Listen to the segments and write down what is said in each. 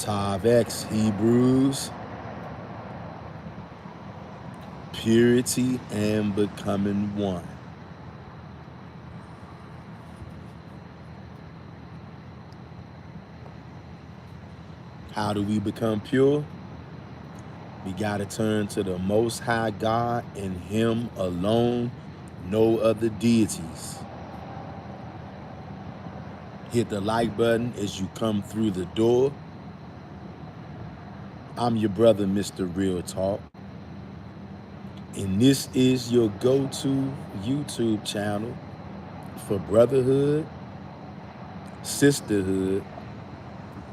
Tav X, Hebrews, purity and becoming one. How do we become pure? We got to turn to the Most High God and Him alone, no other deities. Hit the like button as you come through the door. I'm your brother, Mr. Real Talk. And this is your go-to YouTube channel for brotherhood, sisterhood,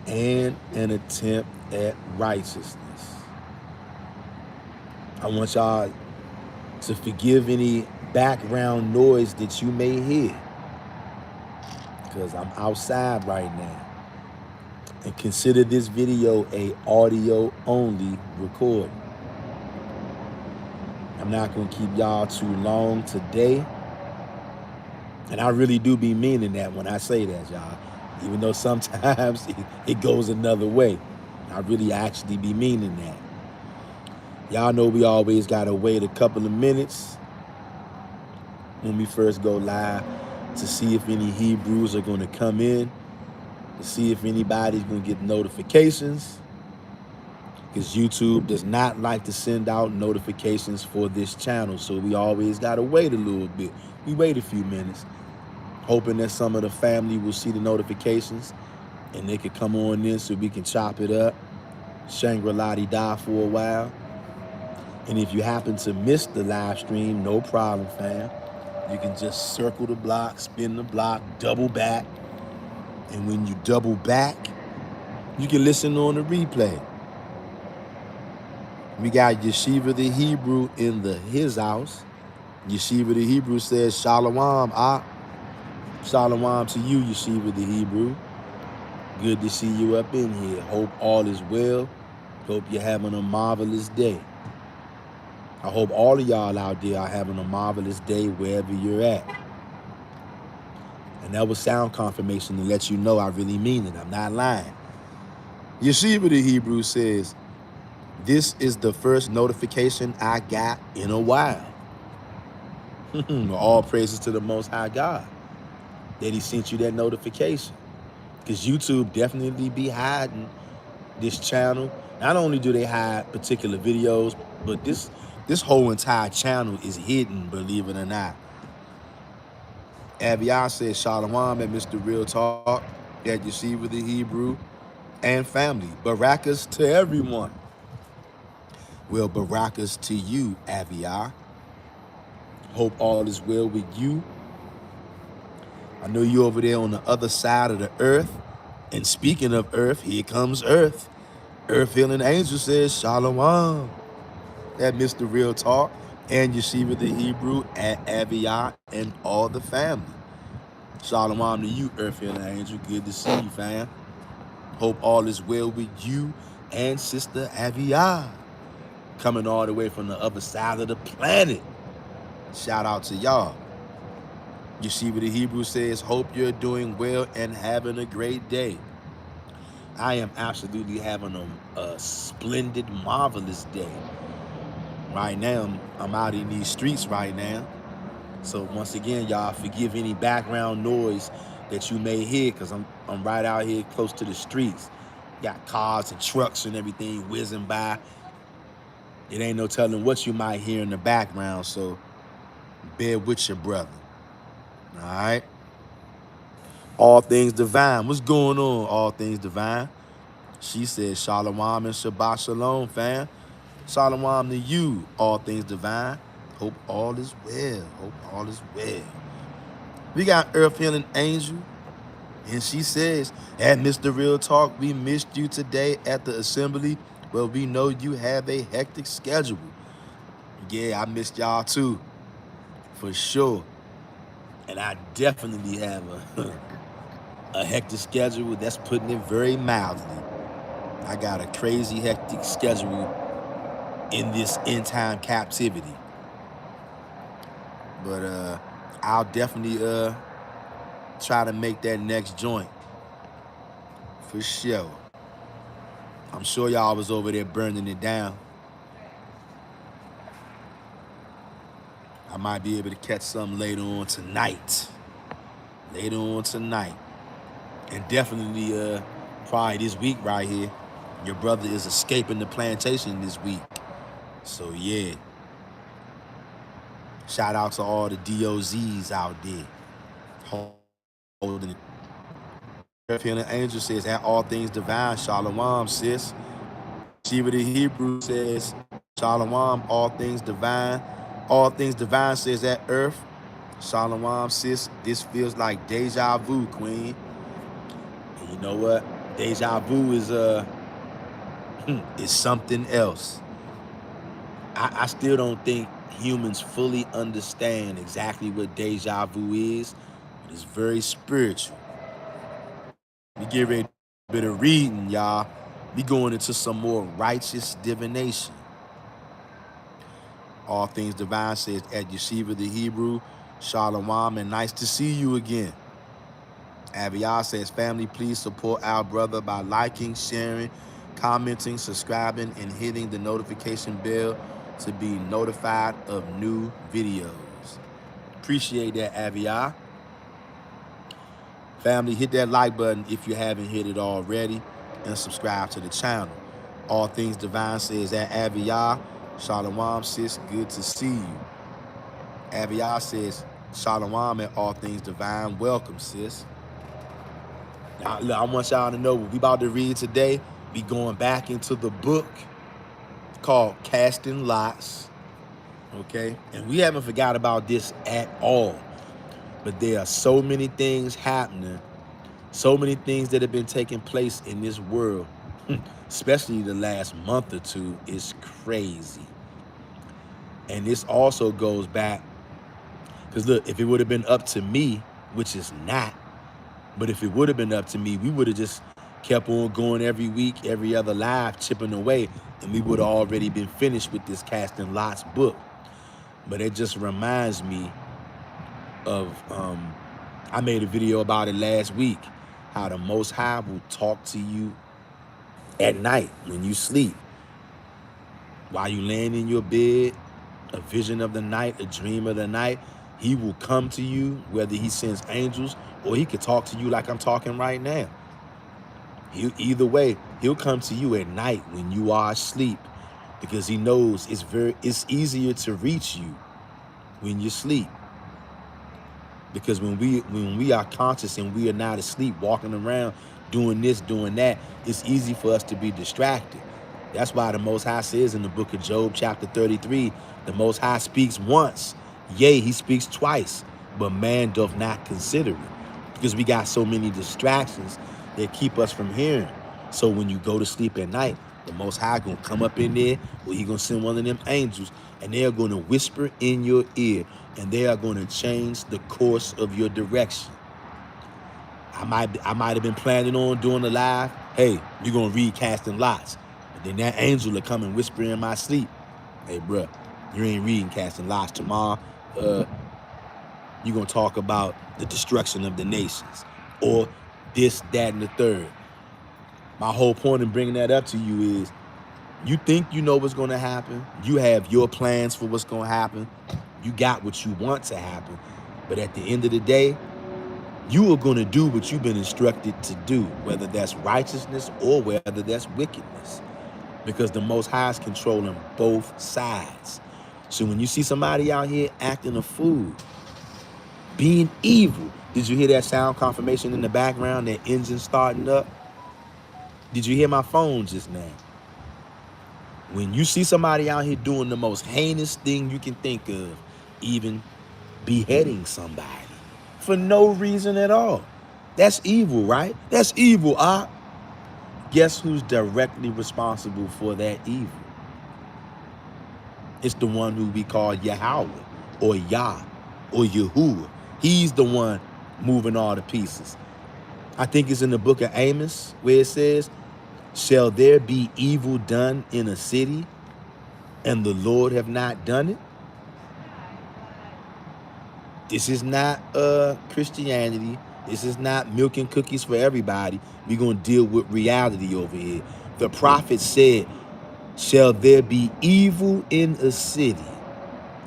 and an attempt at righteousness. I want y'all to forgive any background noise that you may hear, because I'm outside right now. And consider this video a audio only recording. I'm not gonna keep y'all too long today. And I really do be meaning that when I say that, y'all. Even though sometimes it goes another way. I really actually be meaning that. Y'all know we always gotta wait a couple of minutes when we first go live to see if any Hebrews are gonna come in, to see if anybody's gonna get notifications. Because YouTube does not like to send out notifications for this channel. So we always gotta wait a little bit. We wait a few minutes, hoping that some of the family will see the notifications and they could come on in so we can chop it up, Shangri-La-di-da for a while. And if you happen to miss the live stream, no problem, fam. You can just circle the block, spin the block, double back. And when you double back, you can listen on the replay. We got Yeshiva the Hebrew in his house. Yeshiva the Hebrew says, Shalom, Shalom to you, Yeshiva the Hebrew. Good to see you up in here. Hope all is well. Hope you're having a marvelous day. I hope all of y'all out there are having a marvelous day wherever you're at. And that was sound confirmation to let you know I really mean it. I'm not lying. Yeshiva the Hebrew says, this is the first notification I got in a while. All praises to the Most High God that He sent you that notification. Because YouTube definitely be hiding this channel. Not only do they hide particular videos, but this whole entire channel is hidden, believe it or not. Avion says Shalom at Mr. Real Talk, at Yeshiva the Hebrew, and family. Barakas to everyone. Well, barakas to you, Avion. Hope all is well with you. I know you over there on the other side of the earth. And speaking of earth, here comes earth. Earth Healing Angel says Shalom at Mr. Real Talk and Yeshiva the Hebrew at Aviyah and all the family. Shalom to you, Earth Healing Angel. Good to see you, fam. Hope all is well with you and Sister Aviyah. Coming all the way from the other side of the planet. Shout out to y'all. Yeshiva the Hebrew says, hope you're doing well and having a great day. I am absolutely having a splendid, marvelous day. Right now, I'm out in these streets right now. So once again, y'all, forgive any background noise that you may hear, because I'm right out here close to the streets. Got cars and trucks and everything whizzing by. It ain't no telling what you might hear in the background, so bear with your brother. All right? All things divine. What's going on, all things divine? She says, Shalom and Shabbat Shalom, fam. Shalom to you, all things divine. Hope all is well. Hope all is well. We got Earth Healing Angel, and she says, at Mr. Real Talk, we missed you today at the assembly, but we know you have a hectic schedule. Yeah, I missed y'all too, for sure. And I definitely have a hectic schedule. That's putting it very mildly. I got a crazy hectic schedule in this end time captivity. But I'll definitely try to make that next joint for sure. I'm sure y'all was over there burning it down. I might be able to catch something later on tonight. Later on tonight. And definitely probably this week right here. Your brother is escaping the plantation this week. So yeah. Shout out to all the DOZs out there. Holding it. The angel says that all things divine. Shalom, sis. Shiva the Hebrew says, Shalom, all things divine. All things divine says that earth. Shalom, sis. This feels like deja vu, queen. And you know what? Deja vu is something else. I still don't think humans fully understand exactly what deja vu is, but it's very spiritual. We get ready to do a bit of reading, y'all. We going into some more righteous divination. All things divine says at Yeshiva the Hebrew, Shalom, and nice to see you again. Aviyah says, family, please support our brother by liking, sharing, commenting, subscribing, and hitting the notification bell to be notified of new videos. Appreciate that, Aviyah. Family, hit that like button if you haven't hit it already, and subscribe to the channel. All Things Divine says at Aviyah, Shalom, sis, good to see you. Aviyah says, Shalom at All Things Divine, welcome, sis. Now, look, I want y'all to know what we about to read today. We going back into the book called Casting Lots, okay? And we haven't forgot about this at all. But there are so many things happening, so many things that have been taking place in this world, especially the last month or two. Is crazy. And this also goes back, because look, if it would have been up to me, which is not, but if it would have been up to me, we would have just kept on going every week, every other live, chipping away, and we would have already been finished with this Casting Lots book. But it just reminds me of, I made a video about it last week, how the Most High will talk to you at night when you sleep. While you laying in your bed, a vision of the night, a dream of the night, he will come to you, whether he sends angels or he could talk to you like I'm talking right now. Either way, he'll come to you at night when you are asleep, because he knows it's easier to reach you when you sleep. Because when we are conscious and we are not asleep, walking around doing this, doing that, it's easy for us to be distracted. That's why the Most High says in the book of Job, chapter 33, the Most High speaks once, yea, he speaks twice, but man doth not consider it. Because we got so many distractions that keep us from hearing. So when you go to sleep at night, the Most High gonna come up in there, or he gonna send one of them angels, and they're gonna whisper in your ear, and they are gonna change the course of your direction. I might have been planning on doing the live. Hey, you're gonna read Casting Lots. But then that angel will come and whisper in my sleep. Hey, bruh, you ain't reading Casting Lots tomorrow. You're gonna talk about the destruction of the nations, or this, that, and the third. My whole point in bringing that up to you is, you think you know what's gonna happen. You have your plans for what's gonna happen. You got what you want to happen. But at the end of the day, you are gonna do what you've been instructed to do, whether that's righteousness or whether that's wickedness. Because the Most High is controlling both sides. So when you see somebody out here acting a fool, being evil, did you hear that sound confirmation in the background, that engine starting up? Did you hear my phone just now? When you see somebody out here doing the most heinous thing you can think of, even beheading somebody for no reason at all, that's evil, right? That's evil. Guess who's directly responsible for that evil? It's the one who we call Yahweh, or Yah, or Yahuwah. He's the one moving all the pieces. I think it's in the book of Amos where it says, shall there be evil done in a city, and the Lord have not done it? This is not Christianity. This is not milk and cookies for everybody. We're going to deal with reality over here. The prophet said, shall there be evil in a city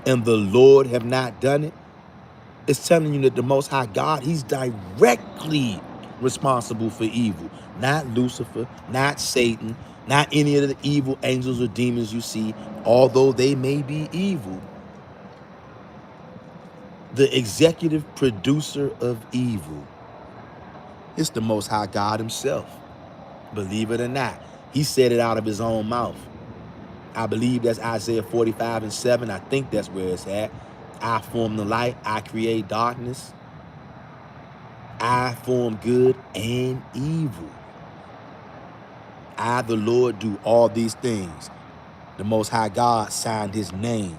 and the Lord have not done it? It's telling you that the Most High God, he's directly responsible for evil. Not Lucifer, not Satan, not any of the evil angels or demons you see, although they may be evil. The executive producer of evil is the Most High God himself. Believe it or not, he said it out of his own mouth. I believe that's Isaiah 45:7. I think that's where it's at. I form the light, I create darkness. I form good and evil. I, the Lord, do all these things. The Most High God signed his name.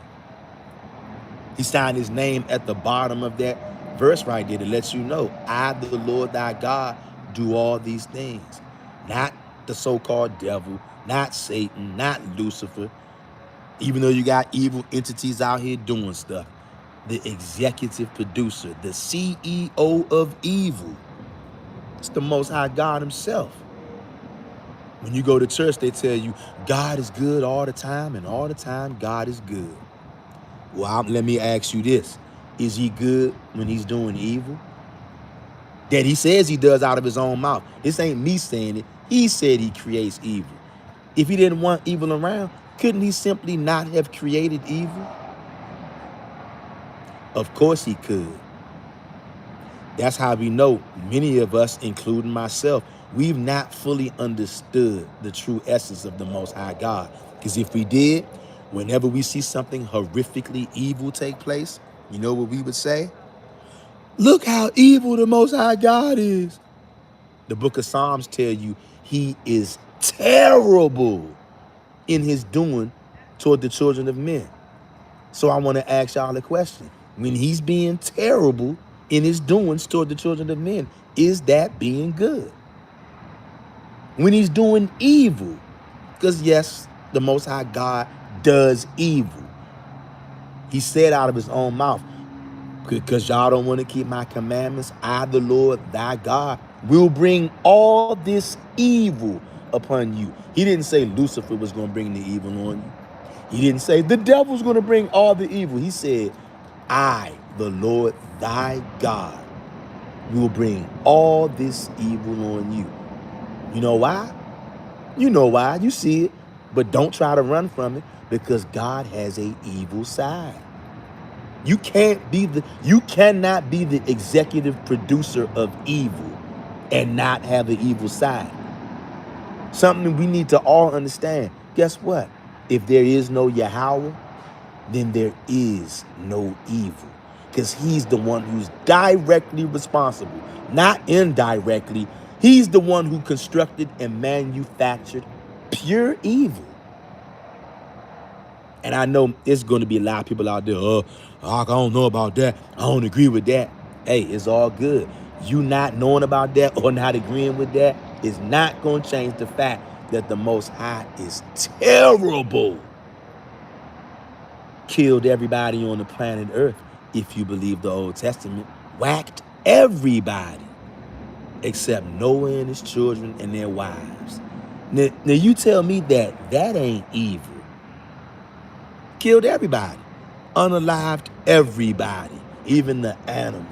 He signed his name at the bottom of that verse right there to let you know, I, the Lord thy God, do all these things. Not the so-called devil, not Satan, not Lucifer, even though you got evil entities out here doing stuff. The executive producer, the CEO of evil. It's the Most High God himself. When you go to church, they tell you God is good all the time, and all the time God is good. Well, let me ask you this. Is he good when he's doing evil? That he says he does out of his own mouth. This ain't me saying it. He said he creates evil. If he didn't want evil around, couldn't he simply not have created evil? Of course he could. That's how we know many of us, including myself, we've not fully understood the true essence of the Most High God. Because if we did, whenever we see something horrifically evil take place, you know what we would say? Look how evil the Most High God is. The book of Psalms tell you he is terrible in his doing toward the children of men. So I want to ask y'all a question. When he's being terrible in his doings toward the children of men, is that being good? When he's doing evil, because yes, the Most High God does evil. He said out of his own mouth, because y'all don't want to keep my commandments, I, the Lord, thy God, will bring all this evil upon you. He didn't say Lucifer was going to bring the evil on you. He didn't say the devil's going to bring all the evil. He said, I, the Lord, thy God, will bring all this evil on you. You know why? You know why. You see it. But don't try to run from it, because God has an evil side. You cannot be the executive producer of evil and not have an evil side. Something we need to all understand. Guess what? If there is no Yahweh, then there is no evil. Because he's the one who's directly responsible, not indirectly. He's the one who constructed and manufactured pure evil. And I know there's going to be a lot of people out there, I don't know about that. I don't agree with that. Hey, it's all good. You not knowing about that or not agreeing with that is not going to change the fact that the Most High is terrible. Killed everybody on the planet Earth, if you believe the Old Testament. Whacked everybody except Noah and his children and their wives. Now you tell me that ain't evil. Killed everybody. Unalived everybody, even the animals.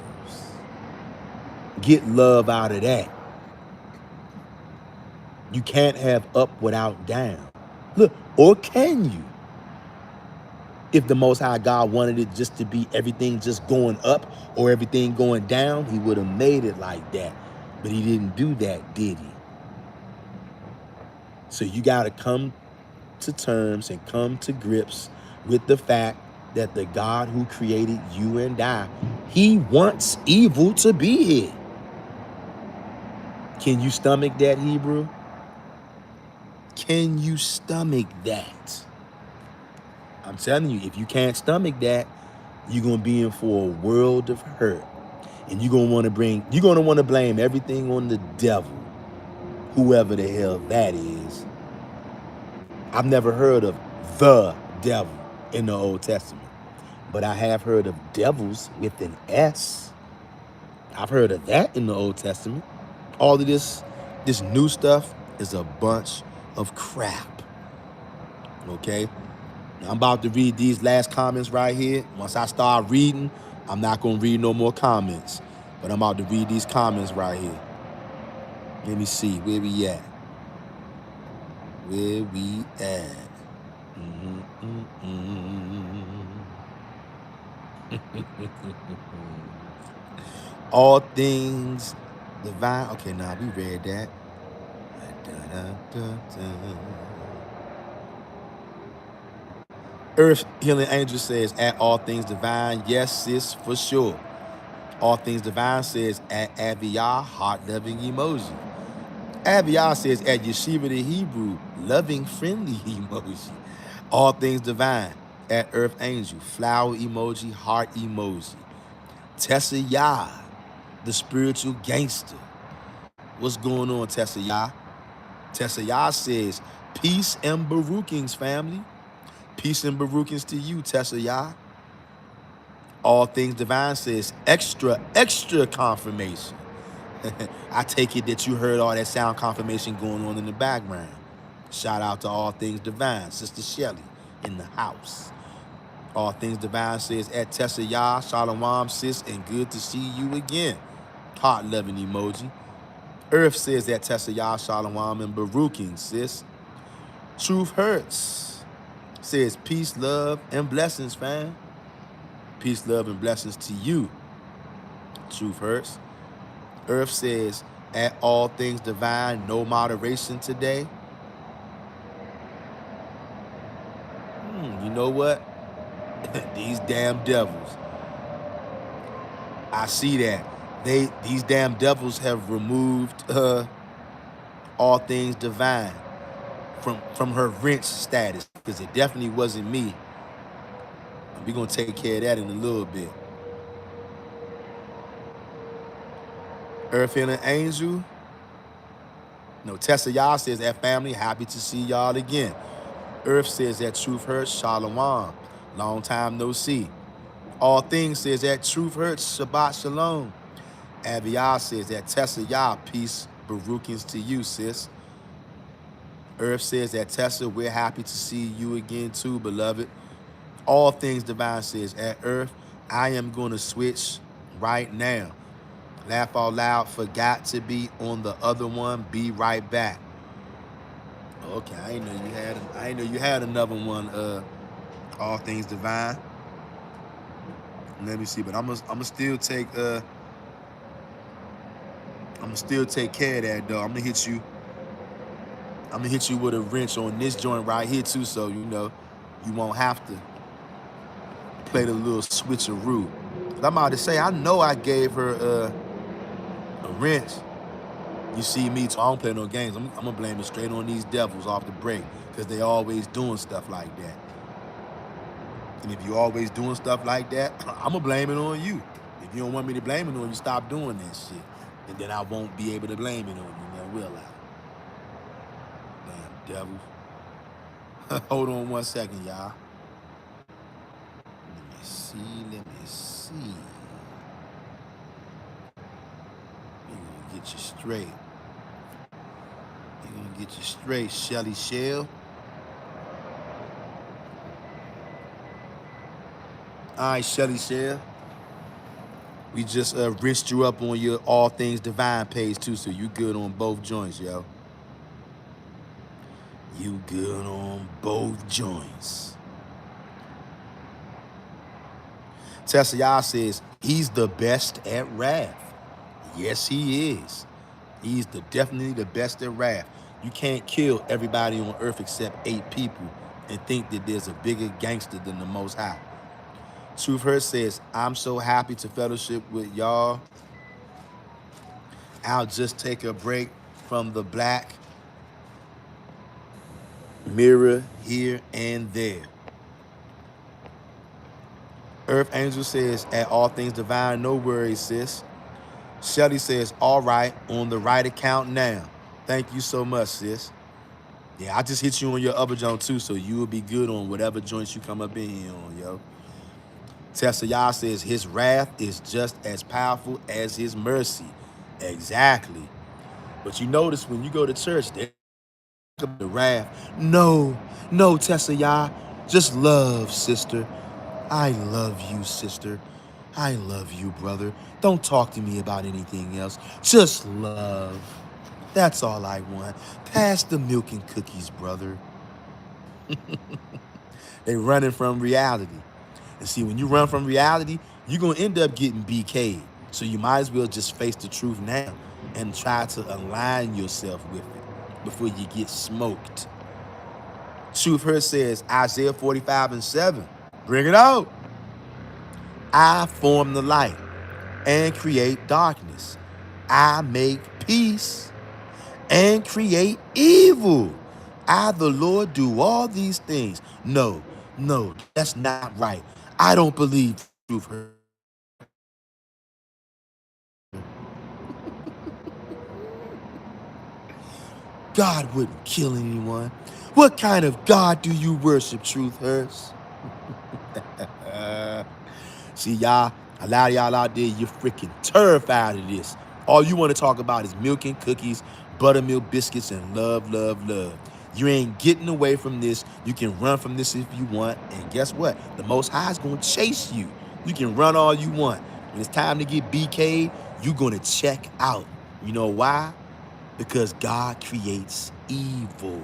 Get love out of that. You can't have up without down. Look, or can you? If the Most High God wanted it just to be everything just going up or everything going down, he would have made it like that. But he didn't do that, did he? So you got to come to terms and come to grips with the fact that the God who created you and I, he wants evil to be here. Can you stomach that, Hebrew? Can you stomach that? I'm telling you, if you can't stomach that, you're going to be in for a world of hurt. And you're going to want to blame everything on the devil, whoever the hell that is. I've never heard of the devil in the Old Testament, but I have heard of devils with an S. I've heard of that in the Old Testament. All of this new stuff is a bunch of crap. Okay? Now, I'm about to read these last comments right here. Once I start reading, I'm not going to read no more comments. But I'm about to read these comments right here. Let me see. Where we at? Where we at? All things divine. Okay, now we read that. Earth Healing Angel says, at all things divine. Yes, sis, for sure. All things divine says, at Aviyah, heart loving emoji. Aviyah says, at Yeshiva the Hebrew, loving friendly emoji. All things divine. At Earth Angel, flower emoji, heart emoji. Tessa Yah, the spiritual gangster. What's going on, Tessa Yah? Tessa Yah says, peace and Baruchings, family. Peace and Baruchings to you, Tessa Yah. All things divine says, extra, extra confirmation. I take it that you heard all that sound confirmation going on in the background. Shout out to All Things Divine, Sister Shelly in the house. All Things Divine says, at Tessa Yah, Shalom, sis, and good to see you again. Heart loving emoji. Earth says at Tessa Yah, Shalom, and Baruching, sis. Truth Hurts says, peace, love, and blessings, fam. Peace, love, and blessings to you. Truth Hurts. Earth says, at all things divine, no moderation today. You know what? These damn devils. I see that. These damn devils have removed all things divine from her wrench status, because it definitely wasn't me. We're gonna take care of that in a little bit. Earth Healing Angel. No, Tessa Yah says, that family, happy to see y'all again. Earth says that Truth Hurts, Shalom. Long time no see. All Things says that Truth Hurts, Shabbat Shalom. Aviyah says that Tessa Yah, peace, Baruchins to you, sis. Earth says that Tessa, we're happy to see you again too, beloved. All Things Divine says, at Earth, I am going to switch right now. Laugh out loud, forgot to be on the other one, be right back. Okay, I didn't know you had another one, All Things Divine. Let me see, but I'm gonna still take care of that though. I'm gonna hit you with a wrench on this joint right here too, so you know you won't have to play the little switcheroo. I'm about to say, I know I gave her a wrench. You see me, so I don't play no games. I'm gonna blame it straight on these devils off the break, because they always doing stuff like that. And if you always doing stuff like that, I'm gonna blame it on you. If you don't want me to blame it on you, stop doing that shit. And then I won't be able to blame it on you, now will I? Damn devils. Hold on one second, y'all. Let me see. We're gonna get you straight. We're gonna get you straight, Shelly Shell. All right, Shelly Shell. We just rinsed you up on your All Things Divine page too, so you good on both joints, yo. You good on both joints. Tessa Yah says, he's the best at wrath. Yes, he is. He's definitely the best at wrath. You can't kill everybody on earth except 8 people and think that there's a bigger gangster than the Most High. Truth Hurt says, I'm so happy to fellowship with y'all. I'll just take a break from the black mirror here and there. Earth Angel says, at all things divine, no worries, sis. Shelly says, all right, on the right account now. Thank you so much, sis. Yeah, I just hit you on your upper joint too, so you will be good on whatever joints you come up in here on, yo. Tessa Yah says, his wrath is just as powerful as his mercy. Exactly. But you notice when you go to church, they about the wrath. No, no, Tessa, y'all. Just love, sister. I love you, sister. I love you, brother. Don't talk to me about anything else. Just love. That's all I want. Pass the milk and cookies, brother. They running from reality. And see, when you run from reality, you're going to end up getting BK'd. So you might as well just face the truth now and try to align yourself with it before you get smoked. Truth Hurt says, Isaiah 45:7. Bring it out. I form the light and create darkness. I make peace and create evil. I, the Lord, do all these things. No, no, that's not right. I don't believe Truth Hurt. God wouldn't kill anyone. What kind of God do you worship, Truth Hurts? See, y'all, a lot of y'all out there, you're freaking terrified of this. All you want to talk about is milk and cookies, buttermilk biscuits, and love, love, love. You ain't getting away from this. You can run from this if you want. And guess what? The Most High is going to chase you. You can run all you want. When it's time to get BK'd, you're going to check out. You know why? Because God creates evil.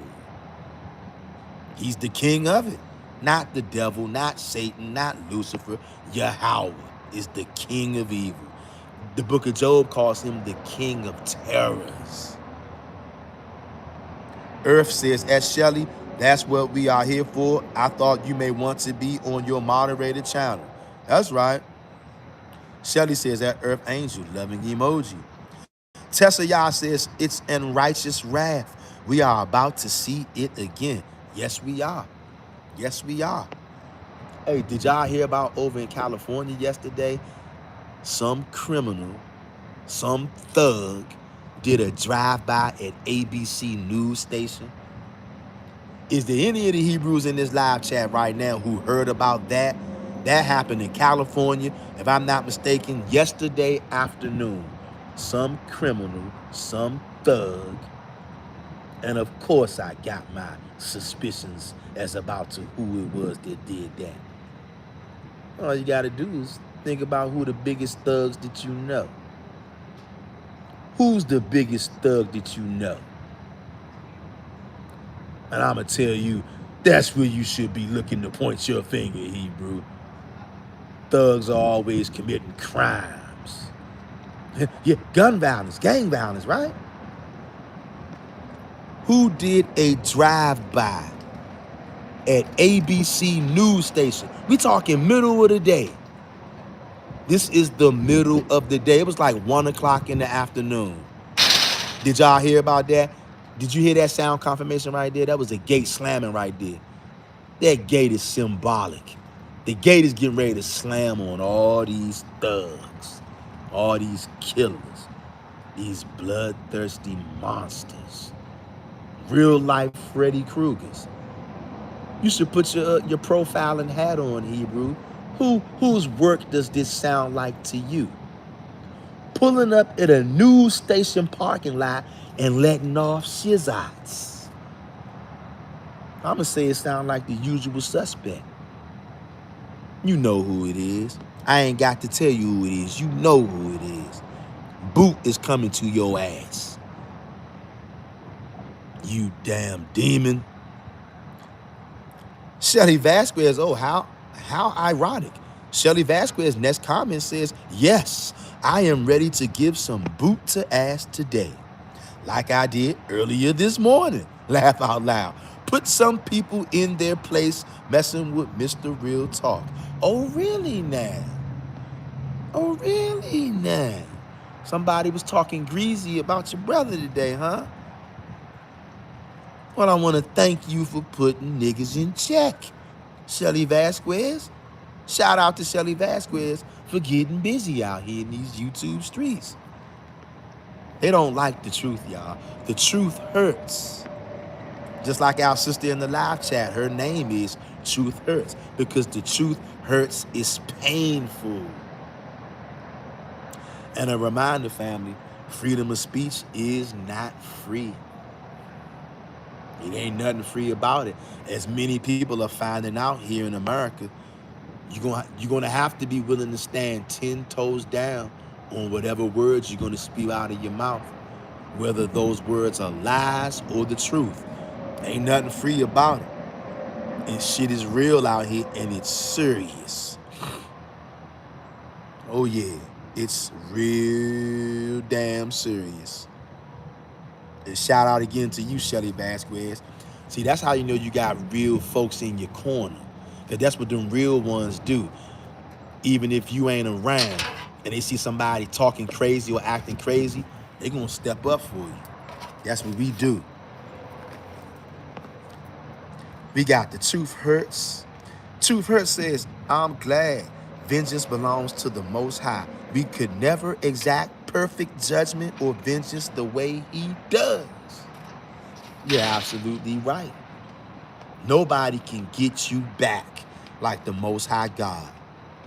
He's the king of it. Not the devil, not Satan, not Lucifer. Yahweh is the king of evil. The book of Job calls him the king of terrors. Earth says, as Shelly, that's what we are here for. I thought you may want to be on your moderated channel. That's right. Shelly says that Earth Angel, loving emoji. Tessa Yah says it's in righteous wrath. We are about to see it again. Yes, we are. Yes, we are. Hey, did y'all hear about over in California yesterday? Some criminal, some thug did a drive-by at ABC news station. Is there any of the Hebrews in this live chat right now who heard about that? That happened in California, if I'm not mistaken, yesterday afternoon. Some criminal, some thug, and of course I got my suspicions as about to who it was that did that. All you gotta do is think about who the biggest thugs that you know. Who's the biggest thug that you know? And I'ma tell you, that's where you should be looking to point your finger, Hebrew. Thugs are always committing crimes. Yeah, gun violence, gang violence, right? Who did a drive-by at ABC news station? We talking middle of the day. This is the middle of the day. It was like 1 o'clock in the afternoon. Did y'all hear about that? Did you hear that sound confirmation right there? That was a gate slamming right there. That gate is symbolic. The gate is getting ready to slam on all these thugs, all these killers, these bloodthirsty monsters, real life Freddy Kruegers. You should put your profiling hat on, Hebrew. Whose work does this sound like to you? Pulling up at a news station parking lot and letting off shizots. I'ma say it sound like the usual suspect. You know who it is. I ain't got to tell you who it is. You know who it is. Boot is coming to your ass. You damn demon. Shelly Vasquez, oh, how ironic. Shelly Vasquez next comment says, yes, I am ready to give some boot to ass today. Like I did earlier this morning. Laugh out loud. Put some people in their place messing with Mr. Real Talk. Oh, really now? Oh, really now? Somebody was talking greasy about your brother today, huh? Well, I want to thank you for putting niggas in check, Shelly Vasquez. Shout out to Shelly Vasquez for getting busy out here in these YouTube streets. They don't like the truth, y'all. The truth hurts. Just like our sister in the live chat, her name is Truth Hurts, because the truth hurts is painful. And a reminder, family, freedom of speech is not free. It ain't nothing free about it. As many people are finding out here in America, you're gonna have to be willing to stand 10 toes down on whatever words you're gonna spew out of your mouth, whether those words are lies or the truth. Ain't nothing free about it. And shit is real out here, and it's serious. Oh yeah, it's real damn serious. And shout out again to you, Shelly Vasquez. See, that's how you know you got real folks in your corner. Because that's what them real ones do. Even if you ain't around and they see somebody talking crazy or acting crazy, they gonna step up for you. That's what we do. We got the Truth Hurts. Truth Hurts says, I'm glad vengeance belongs to the Most High. We could never exact perfect judgment or vengeance the way he does. You're absolutely right. Nobody can get you back like the Most High God.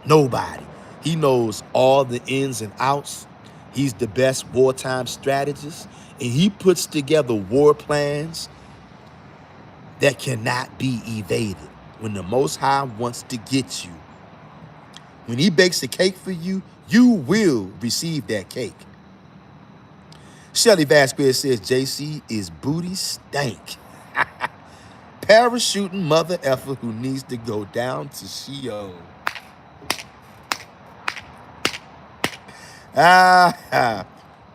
Nobody. He knows all the ins and outs. He's the best wartime strategist, and he puts together war plans that cannot be evaded. When the Most High wants to get you, when he bakes a cake for you, you will receive that cake. Shelly Vasquez says JC is booty stank. Parachuting mother effer who needs to go down to Sheol.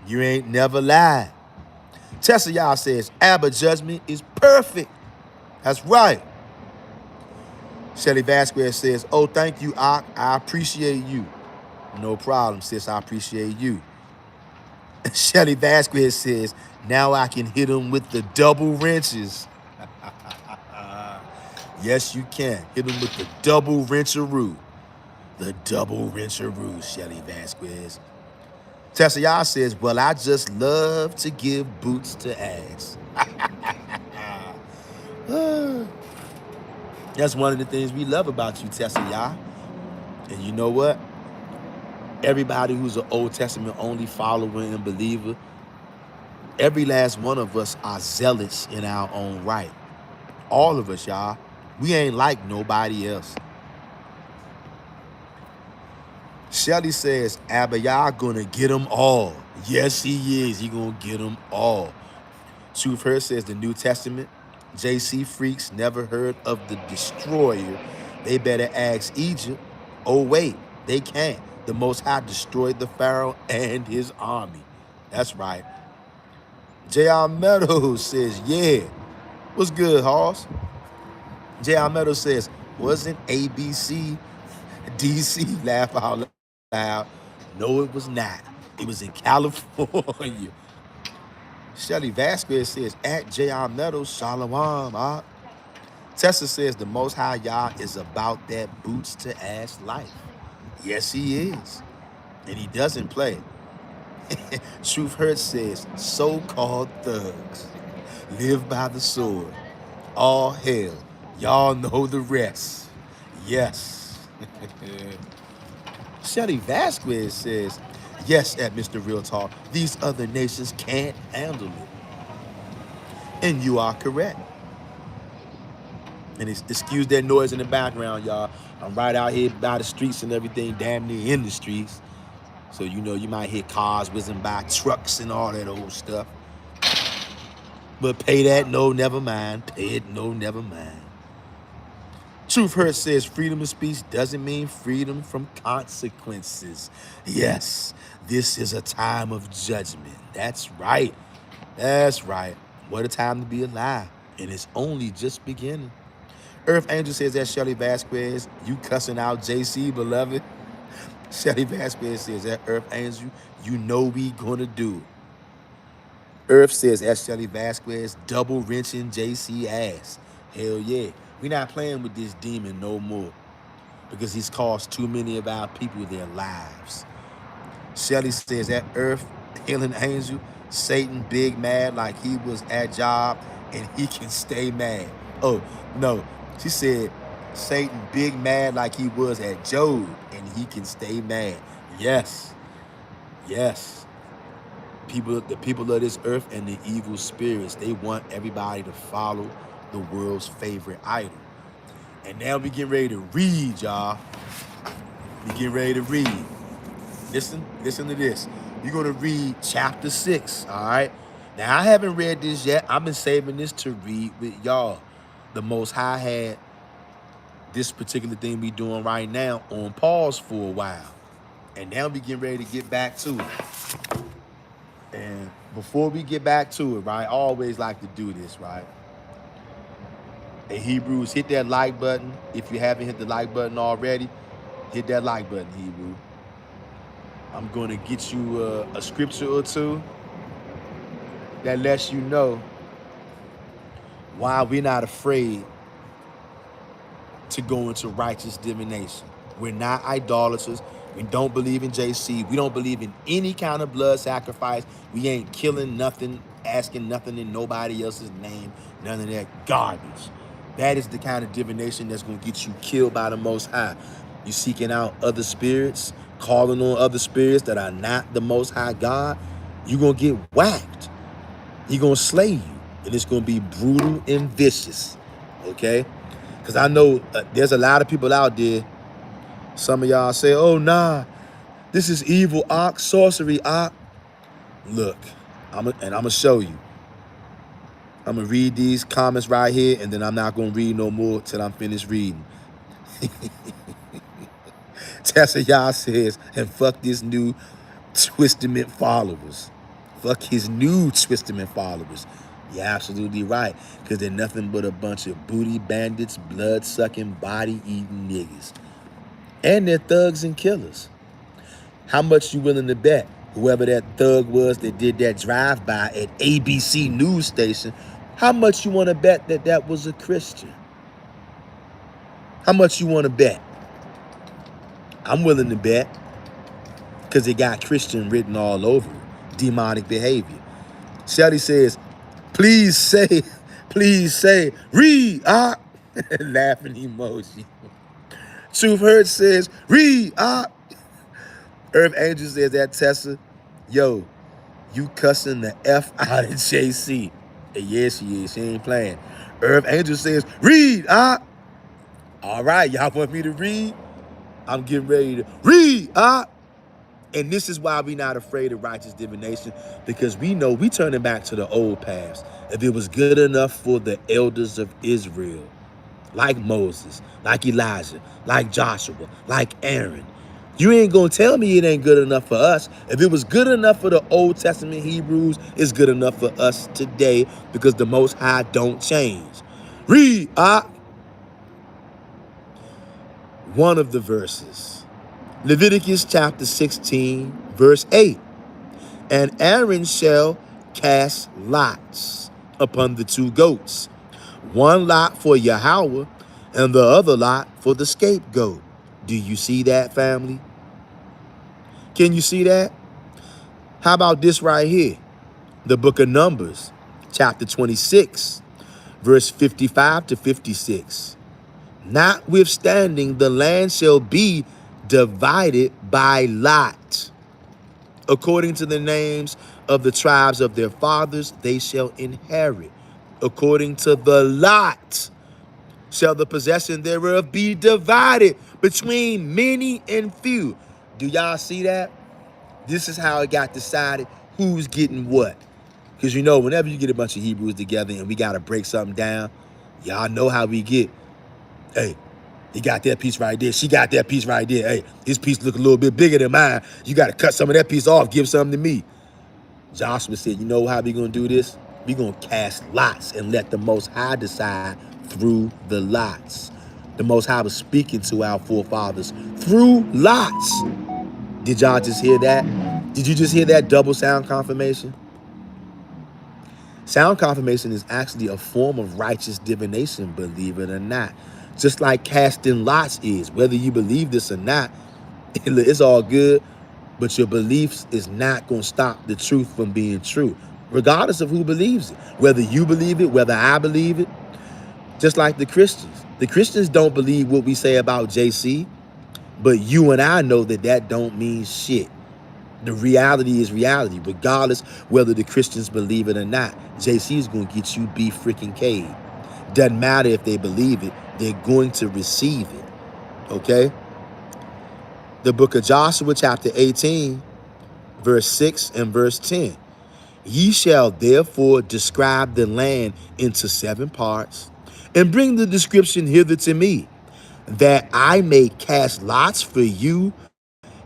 You ain't never lied. Tessa y'all says Abba judgment is perfect. That's right. Shelly Vasquez says, oh, thank you, Ak. I appreciate you. No problem, sis. I appreciate you. Shelly Vasquez says, now I can hit him with the double wrenches. Yes, you can. Hit him with the double wrencheroo. The double wrencheroo, Shelly Vasquez. Tessa y'all says, well, I just love to give boots to ass. That's one of the things we love about you, Tessa y'all. And you know what? Everybody who's an Old Testament only follower and believer, every last one of us are zealots in our own right. All of us, y'all. We ain't like nobody else. Shelly says, Abba, y'all gonna get them all. Yes, he is. He gonna get them all. Truth Her says the New Testament. JC freaks never heard of the destroyer. They better ask Egypt. Oh, wait, they can't. The Most High destroyed the Pharaoh and his army. That's right. J.R. Meadows says, yeah. What's good, Hoss? J.R. Meadows says, wasn't ABC DC laugh out loud? No, it was not. It was in California. Shelly Vasquez says, at J.R. Meadows, Shalom. Tessa says, the Most High Yah is about that boots to ass life. Yes, he is. And he doesn't play. Truth Hurt says, so-called thugs live by the sword. All hell. Y'all know the rest. Yes. Shelly Vasquez says, yes, at Mr. Real Talk, these other nations can't handle it. And you are correct. And excuse that noise in the background, y'all. I'm right out here by the streets and everything, damn near in the streets. So, you know, you might hear cars whizzing by, trucks and all that old stuff. But pay that, no, never mind. Pay it, no, never mind. Truth Hurt says freedom of speech doesn't mean freedom from consequences. Yes, this is a time of judgment. That's right. That's right. What a time to be alive. And it's only just beginning. Earth Angel says that Shelly Vasquez, you cussing out JC, beloved. Shelly Vasquez says that Earth Angel, you know we gonna do it. Earth says that Shelly Vasquez, double wrenching JC ass. Hell yeah. We not playing with this demon no more because he's cost too many of our people their lives. Shelly says that Earth healing angel, Satan big mad like he was at job and he can stay mad. Oh, no. She said Satan big mad like he was at Job and he can stay mad. Yes. Yes. The people of this earth and the evil spirits, they want everybody to follow the world's favorite idol. And now we get ready to read, y'all. We get ready to read. Listen to this. We're gonna read chapter 6. All right. Now I haven't read this yet. I've been saving this to read with y'all. The Most High had this particular thing we doing right now on pause for a while, and now we getting ready to get back to it. And before we get back to it, right, I always like to do this, right? Hey, Hebrews, hit that like button. If you haven't hit the like button already, hit that like button, Hebrew. I'm going to get you a scripture or two that lets you know why we're not afraid to go into righteous divination. We're not idolaters. We don't believe in JC. We don't believe in any kind of blood sacrifice. We ain't killing nothing, asking nothing in nobody else's name. None of that garbage. That is the kind of divination that's going to get you killed by the Most High. You seeking out other spirits, calling on other spirits that are not the Most High God, you're going to get whacked. He's going to slay you. And it's going to be brutal and vicious. Okay? Because I know there's a lot of people out there. Some of y'all say, oh, nah, this is evil, sorcery, Look, I'm going to show you. I'm going to read these comments right here, and then I'm not going to read no more till I'm finished reading. Tessa y'all says, and fuck this new Twistament followers. Fuck his new Twistament followers. You're absolutely right, because they're nothing but a bunch of booty bandits, blood-sucking, body-eating niggas. And they're thugs and killers. How much you willing to bet whoever that thug was that did that drive-by at ABC news station, how much you want to bet that that was a Christian? How much you want to bet? I'm willing to bet, because it got Christian written all over it. Demonic behavior. Shelly says, please say, read, laughing emoji. Truth Hurt says, read, Earth Angel says that Tessa, yo, you cussing the F out of JC. And yes, she is. She ain't playing. Earth Angel says, read, all right, y'all want me to read? I'm getting ready to read, And this is why we not afraid of righteous divination, because we know we turning back to the old past. If it was good enough for the elders of Israel, like Moses, like Elijah, like Joshua, like Aaron, you ain't gonna tell me it ain't good enough for us. If it was good enough for the Old Testament Hebrews, it's good enough for us today, because the Most High don't change. Read, one of the verses. Leviticus chapter 16, verse 8. And Aaron shall cast lots upon the two goats, one lot for Yahweh and the other lot for the scapegoat. Do you see that, family? Can you see that? How about this right here? The book of Numbers, chapter 26, verse 55 to 56. Notwithstanding, the land shall be divided by lot. According to the names of the tribes of their fathers, they shall inherit. According to the lot shall the possession thereof be divided between many and few. Do y'all see that? This is how it got decided who's getting what. Because you know, whenever you get a bunch of Hebrews together and we got to break something down, y'all know how we get. Hey, he got that piece right there. She got that piece right there. Hey, his piece look a little bit bigger than mine. You got to cut some of that piece off, give something to me. Joshua said, you know how we going to do this? We going to cast lots and let the Most High decide through the lots. The Most High was speaking to our forefathers through lots. Did y'all just hear that? Did you just hear that double sound confirmation? Sound confirmation is actually a form of righteous divination, believe it or not. Just like casting lots is. Whether you believe this or not, it's all good, but your beliefs is not going to stop the truth from being true, regardless of who believes it. Whether you believe it, whether I believe it, just like the Christians. The Christians don't believe what we say about JC, but you and I know that that don't mean shit. The reality is reality, regardless whether the Christians believe it or not. JC is going to get you be freaking K. Doesn't matter if they believe it, they're going to receive it. Okay? The book of Joshua, chapter 18, verse 6 and verse 10. Ye shall therefore describe the land into 7 parts, and bring the description hither to me, that I may cast lots for you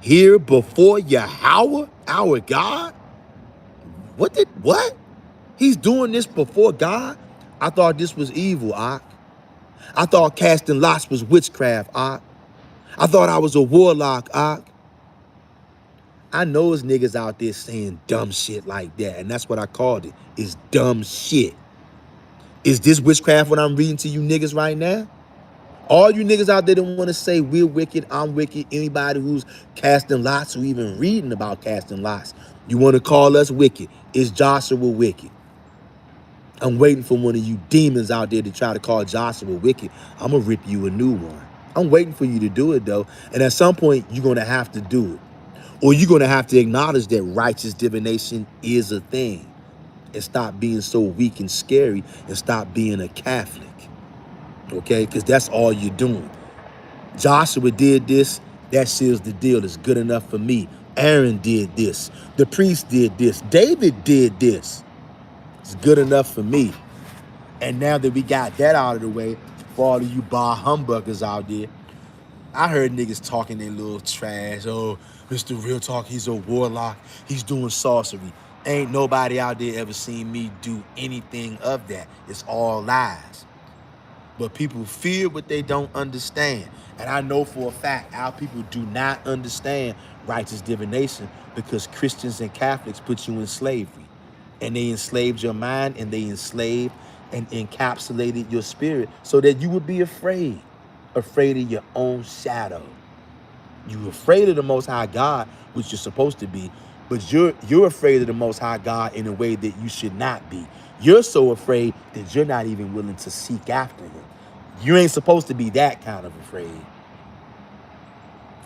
here before Yahweh, our God. What? He's doing this before God? I thought this was evil, Ak. I thought casting lots was witchcraft, Ak. I thought I was a warlock, Ak. I know there's niggas out there saying dumb shit like that, and that's what I called it. It's dumb shit. Is this witchcraft what I'm reading to you niggas right now? All you niggas out there that want to say we're wicked, I'm wicked, anybody who's casting lots or even reading about casting lots, you want to call us wicked. Is Joshua wicked? I'm waiting for one of you demons out there to try to call Joshua wicked. I'm going to rip you a new one. I'm waiting for you to do it, though. And at some point, you're going to have to do it. Or you're going to have to acknowledge that righteous divination is a thing. And stop being so weak and scary and stop being a Catholic. Okay? Because that's all you're doing. Joshua did this. That seals the deal. It's good enough for me. Aaron did this. The priest did this. David did this. It's good enough for me. And now that we got that out of the way, for all of you bar humbuckers out there, I heard niggas talking their little trash. Oh, Mr. Real Talk, he's a warlock. He's doing sorcery. Ain't nobody out there ever seen me do anything of that. It's all lies. But people fear what they don't understand. And I know for a fact our people do not understand righteous divination because Christians and Catholics put you in slavery. And they enslaved your mind and they enslaved and encapsulated your spirit so that you would be afraid of your own shadow. You're afraid of the Most High God, which you're supposed to be, but you're afraid of the Most High God in a way that you should not be. You're so afraid that you're not even willing to seek after him. You ain't supposed to be that kind of afraid.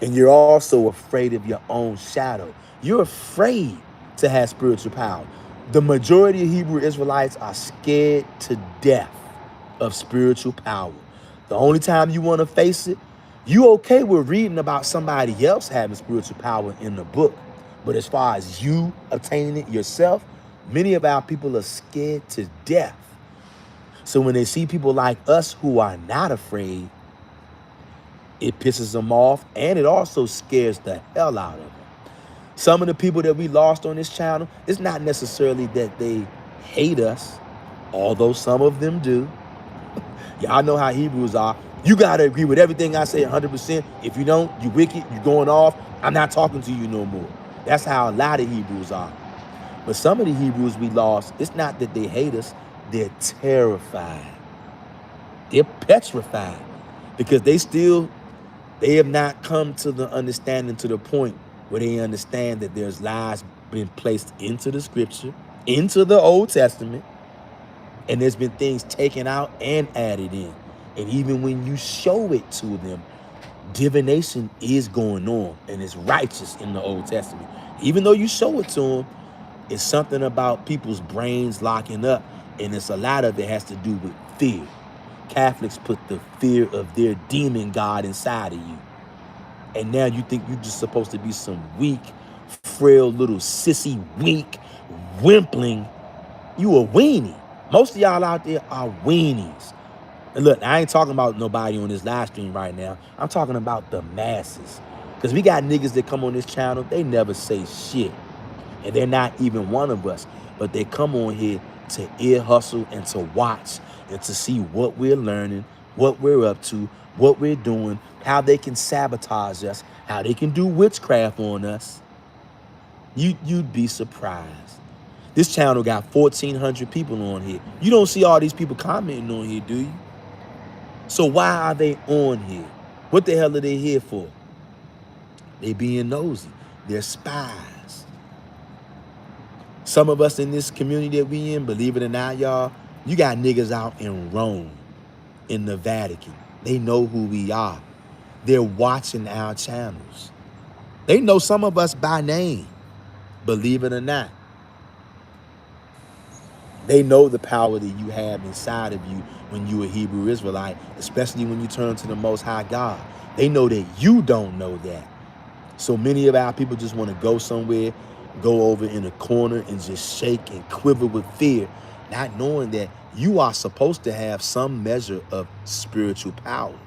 And you're also afraid of your own shadow. You're afraid to have spiritual power. The majority of Hebrew Israelites are scared to death of spiritual power. The only time you want to face it, you okay with reading about somebody else having spiritual power in the book. But as far as you obtaining it yourself, many of our people are scared to death. So when they see people like us who are not afraid, it pisses them off and it also scares the hell out of them. Some of the people that we lost on this channel, it's not necessarily that they hate us, although some of them do. Y'all know how Hebrews are. You got to agree with everything I say 100%. If you don't, you wicked, you going off. I'm not talking to you no more. That's how a lot of Hebrews are. But some of the Hebrews we lost, it's not that they hate us. They're terrified. They're petrified because they have not come to the understanding to the point where they understand that there's lies being placed into the scripture, into the Old Testament, and there's been things taken out and added in. And even when you show it to them, divination is going on and it's righteous in the Old Testament. Even though you show it to them, it's something about people's brains locking up, and it's a lot of it has to do with fear. Catholics put the fear of their demon god inside of you. And now you think you're just supposed to be some weak, frail little sissy, weak, wimpling. You a weenie. Most of y'all out there are weenies. And look, I ain't talking about nobody on this live stream right now. I'm talking about the masses. Because we got niggas that come on this channel, they never say shit. And they're not even one of us. But they come on here to ear hustle and to watch and to see what we're learning, what we're up to, what we're doing, how they can sabotage us, how they can do witchcraft on us. You'd be surprised. This channel got 1,400 people on here. You don't see all these people commenting on here, do you? So why are they on here? What the hell are they here for? They being nosy. They're spies. Some of us in this community that we in, believe it or not, y'all, you got niggas out in Rome, in the Vatican. They know who we are. They're watching our channels. They know some of us by name. believe it or not. They know the power that you have inside of you when you a Hebrew Israelite, especially when you turn to the Most High God. They know that you don't know that. So many of our people just want to go somewhere, go over in a corner and just shake and quiver with fear, not knowing that you are supposed to have some measure of spiritual power.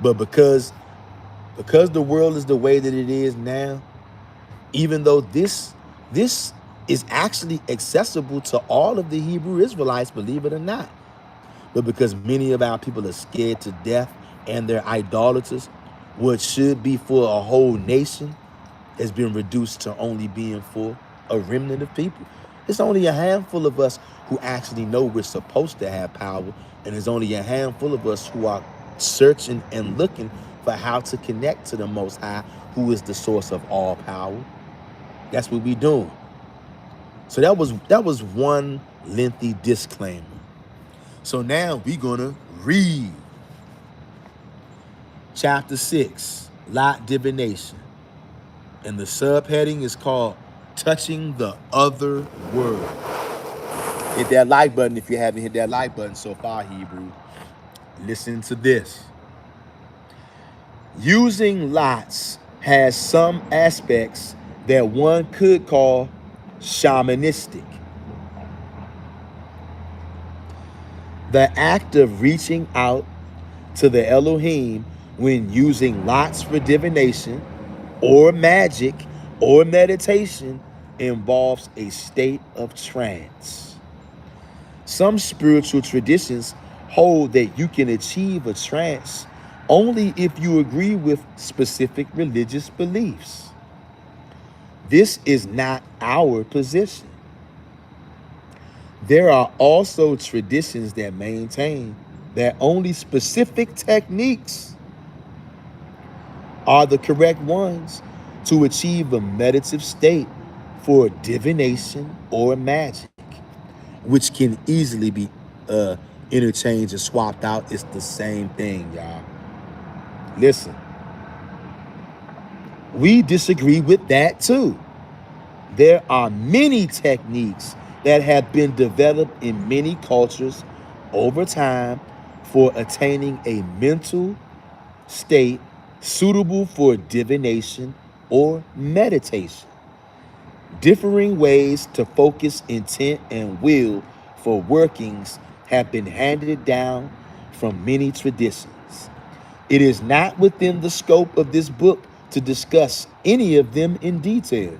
But because the world is the way that it is now, even though this is actually accessible to all of the Hebrew Israelites, believe it or not. But because many of our people are scared to death and they're idolaters, what should be for a whole nation has been reduced to only being for a remnant of people. It's only a handful of us who actually know we're supposed to have power, and there's only a handful of us who are searching and looking for how to connect to the Most High, who is the source of all power. That's what we doing. So that was one lengthy disclaimer. So now we're gonna read chapter 6, Lot Divination. And the subheading is called Touching the Other World. Hit that like button if you haven't hit that like button so far, Hebrew. Listen to this. Using lots has some aspects that one could call shamanistic. The act of reaching out to the Elohim when using lots for divination or magic or meditation involves a state of trance. Some spiritual traditions hold that you can achieve a trance only if you agree with specific religious beliefs. This is not our position. There are also traditions that maintain that only specific techniques are the correct ones to achieve a meditative state for divination or magic, which can easily be interchanged and swapped out. It's the same thing, y'all. Listen, we disagree with that too. There are many techniques that have been developed in many cultures over time for attaining a mental state suitable for divination or meditation. Differing ways to focus intent and will for workings have been handed down from many traditions. It is not within the scope of this book to discuss any of them in detail.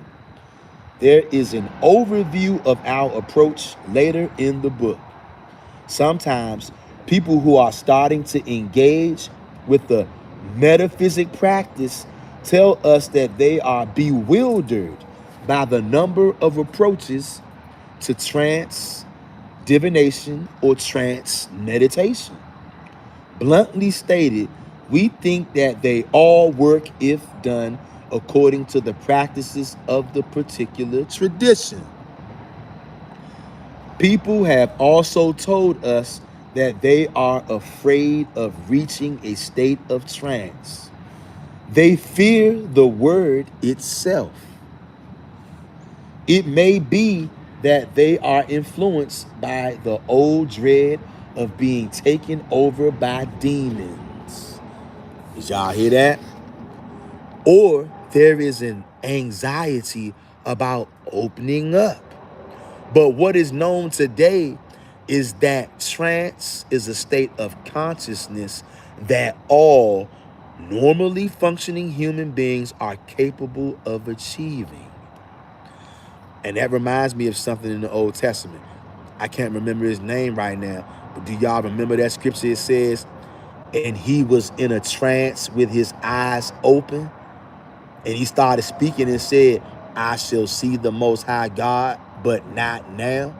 There is an overview of our approach later in the book. Sometimes people who are starting to engage with the metaphysic practice tell us that they are bewildered by the number of approaches to trance divination or trance meditation. Bluntly stated, we think that they all work if done according to the practices of the particular tradition. People have also told us that they are afraid of reaching a state of trance. They fear the word itself. It may be that they are influenced by the old dread of being taken over by demons. Did y'all hear that? Or there is an anxiety about opening up. But what is known today is that trance is a state of consciousness that all normally functioning human beings are capable of achieving. And that reminds me of something in the Old Testament. I can't remember his name right now, but do y'all remember that scripture? It says, and he was in a trance with his eyes open, and he started speaking and said, I shall see the Most High God, but not now.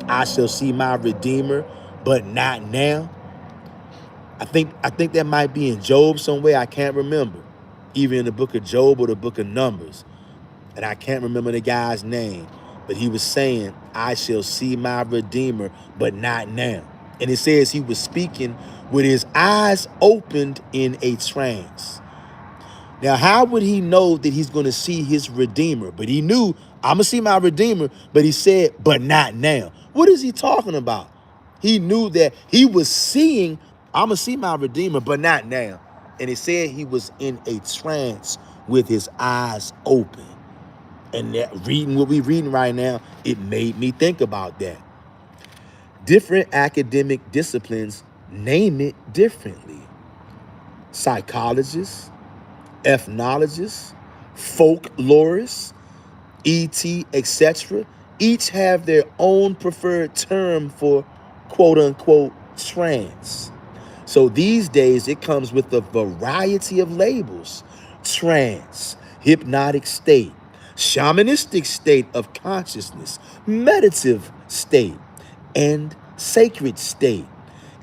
I shall see my Redeemer, but not now. I think that might be in Job somewhere. I can't remember. Either in the book of Job or the book of Numbers. And I can't remember the guy's name. But he was saying, I shall see my Redeemer, but not now. And it says he was speaking with his eyes opened in a trance. Now, how would he know that he's going to see his Redeemer? But he knew, I'm going to see my Redeemer. But he said, but not now. What is he talking about? He knew that he was seeing, I'm going to see my Redeemer, but not now. And it said he was in a trance with his eyes open. And that, reading what we're reading right now, it made me think about that. Different academic disciplines name it differently. Psychologists, ethnologists, folklorists, etc., each have their own preferred term for quote unquote trance. So these days it comes with a variety of labels: trance, hypnotic state, shamanistic state of consciousness, meditative state, and sacred state,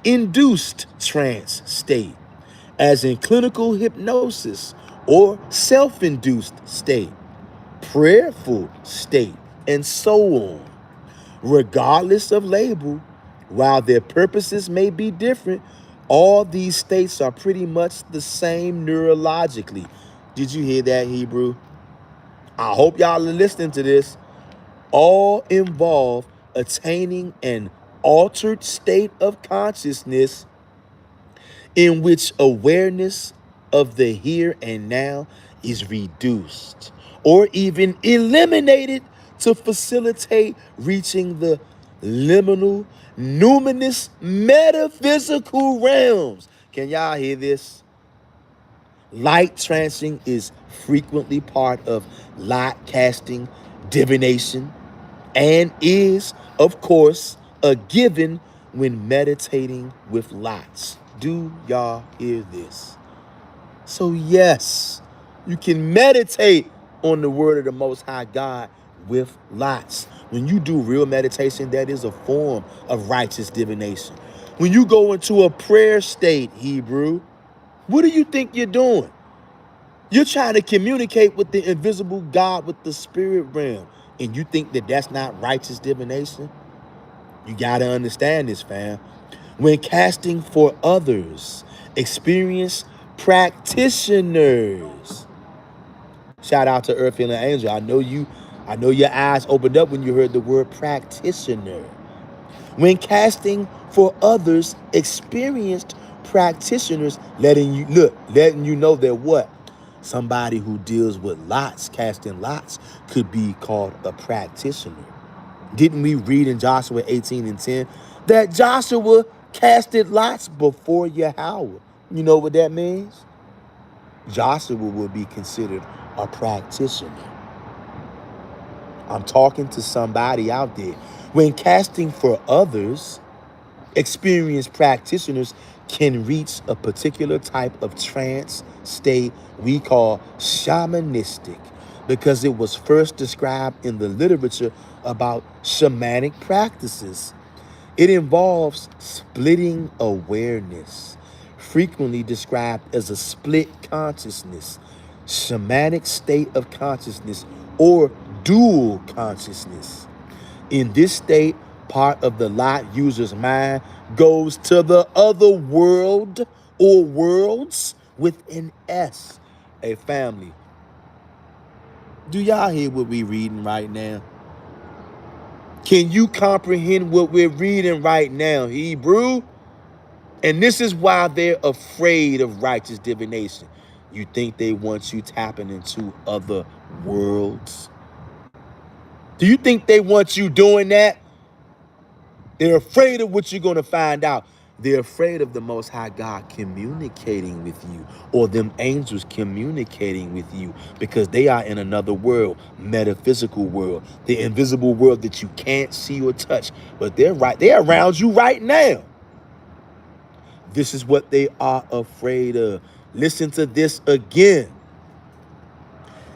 induced trance state, as in clinical hypnosis or self-induced state, prayerful state, and so on. Regardless of label, while their purposes may be different, all these states are pretty much the same neurologically. Did you hear that, Hebrew? I hope y'all are listening to this. All involve attaining an altered state of consciousness in which awareness of the here and now is reduced or even eliminated to facilitate reaching the liminal, numinous, metaphysical realms. Can y'all hear this? Light trancing is frequently part of light casting, divination, and is, of course, a given when meditating with lights. Do y'all hear this? So yes, you can meditate on the word of the Most High God with lots. When you do real meditation, that is a form of righteous divination. When you go into a prayer state, Hebrew, what do you think you're doing? You're trying to communicate with the invisible God, with the spirit realm. And you think that that's not righteous divination? You got to understand this, fam. When casting for others, experienced practitioners. Shout out to Earth Healing Angel. I know your eyes opened up when you heard the word practitioner. When casting for others, experienced practitioners, letting you know that what? Somebody who deals with lots, casting lots, could be called a practitioner. Didn't we read in Joshua 18:10 that Joshua casted lots before Yahweh? You know what that means? Joshua will be considered a practitioner. I'm talking to somebody out there. When casting for others, experienced practitioners can reach a particular type of trance state we call shamanistic, because it was first described in the literature about shamanic practices. It involves splitting awareness, frequently described as a split consciousness, shamanic state of consciousness, or dual consciousness. In this state, part of the lot user's mind goes to the other world or worlds with an S, a family. Do y'all hear what we reading right now? Can you comprehend what we're reading right now, Hebrew? And this is why they're afraid of righteous divination. You think they want you tapping into other worlds? Do you think they want you doing that? They're afraid of what you're going to find out. They're afraid of the Most High God communicating with you, or them angels communicating with you, because they are in another world, metaphysical world, the invisible world that you can't see or touch. But they're around you right now. This is what they are afraid of. Listen to this again.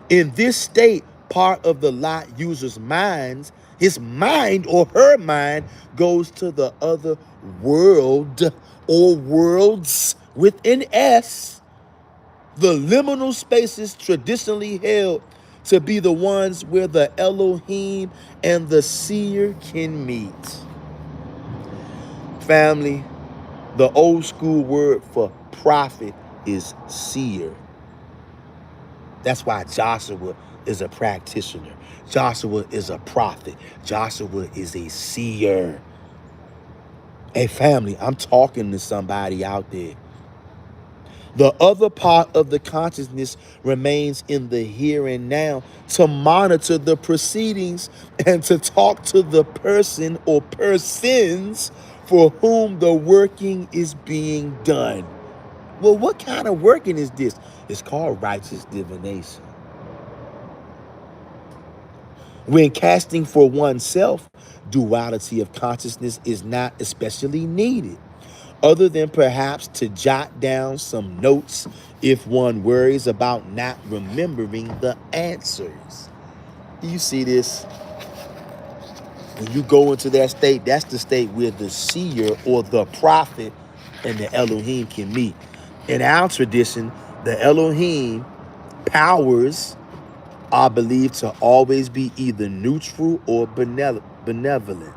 In this state, part of the lot user's minds, his mind or her mind, goes to the other world or worlds with an S. The liminal spaces traditionally held to be the ones where the Elohim and the seer can meet. Family, the old school word for prophet is seer. That's why Joshua is a practitioner. Joshua is a prophet. Joshua is a seer. Hey, family, I'm talking to somebody out there. The other part of the consciousness remains in the here and now to monitor the proceedings and to talk to the person or persons for whom the working is being done. Well, what kind of working is this? It's called righteous divination. When casting for oneself, duality of consciousness is not especially needed, other than perhaps to jot down some notes if one worries about not remembering the answers. You see this? When you go into that state, that's the state where the seer or the prophet and the Elohim can meet. In our tradition, the Elohim powers are believed to always be either neutral or benevolent.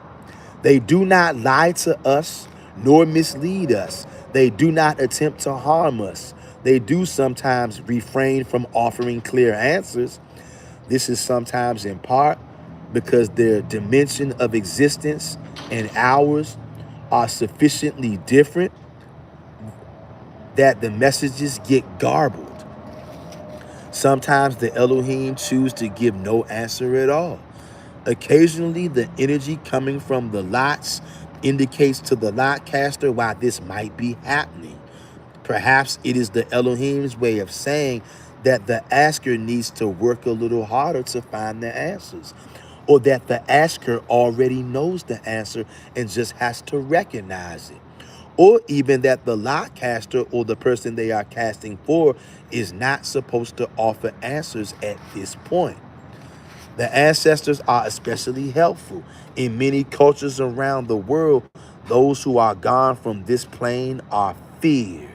They do not lie to us nor mislead us. They do not attempt to harm us. They do sometimes refrain from offering clear answers. This is sometimes in part because their dimension of existence and ours are sufficiently different that the messages get garbled. Sometimes the Elohim choose to give no answer at all. Occasionally, the energy coming from the lots indicates to the lot caster why this might be happening. Perhaps it is the Elohim's way of saying that the asker needs to work a little harder to find the answers, or that the asker already knows the answer and just has to recognize it, or even that the lot caster or the person they are casting for is not supposed to offer answers at this point. The ancestors are especially helpful. In many cultures around the world, those who are gone from this plane are feared.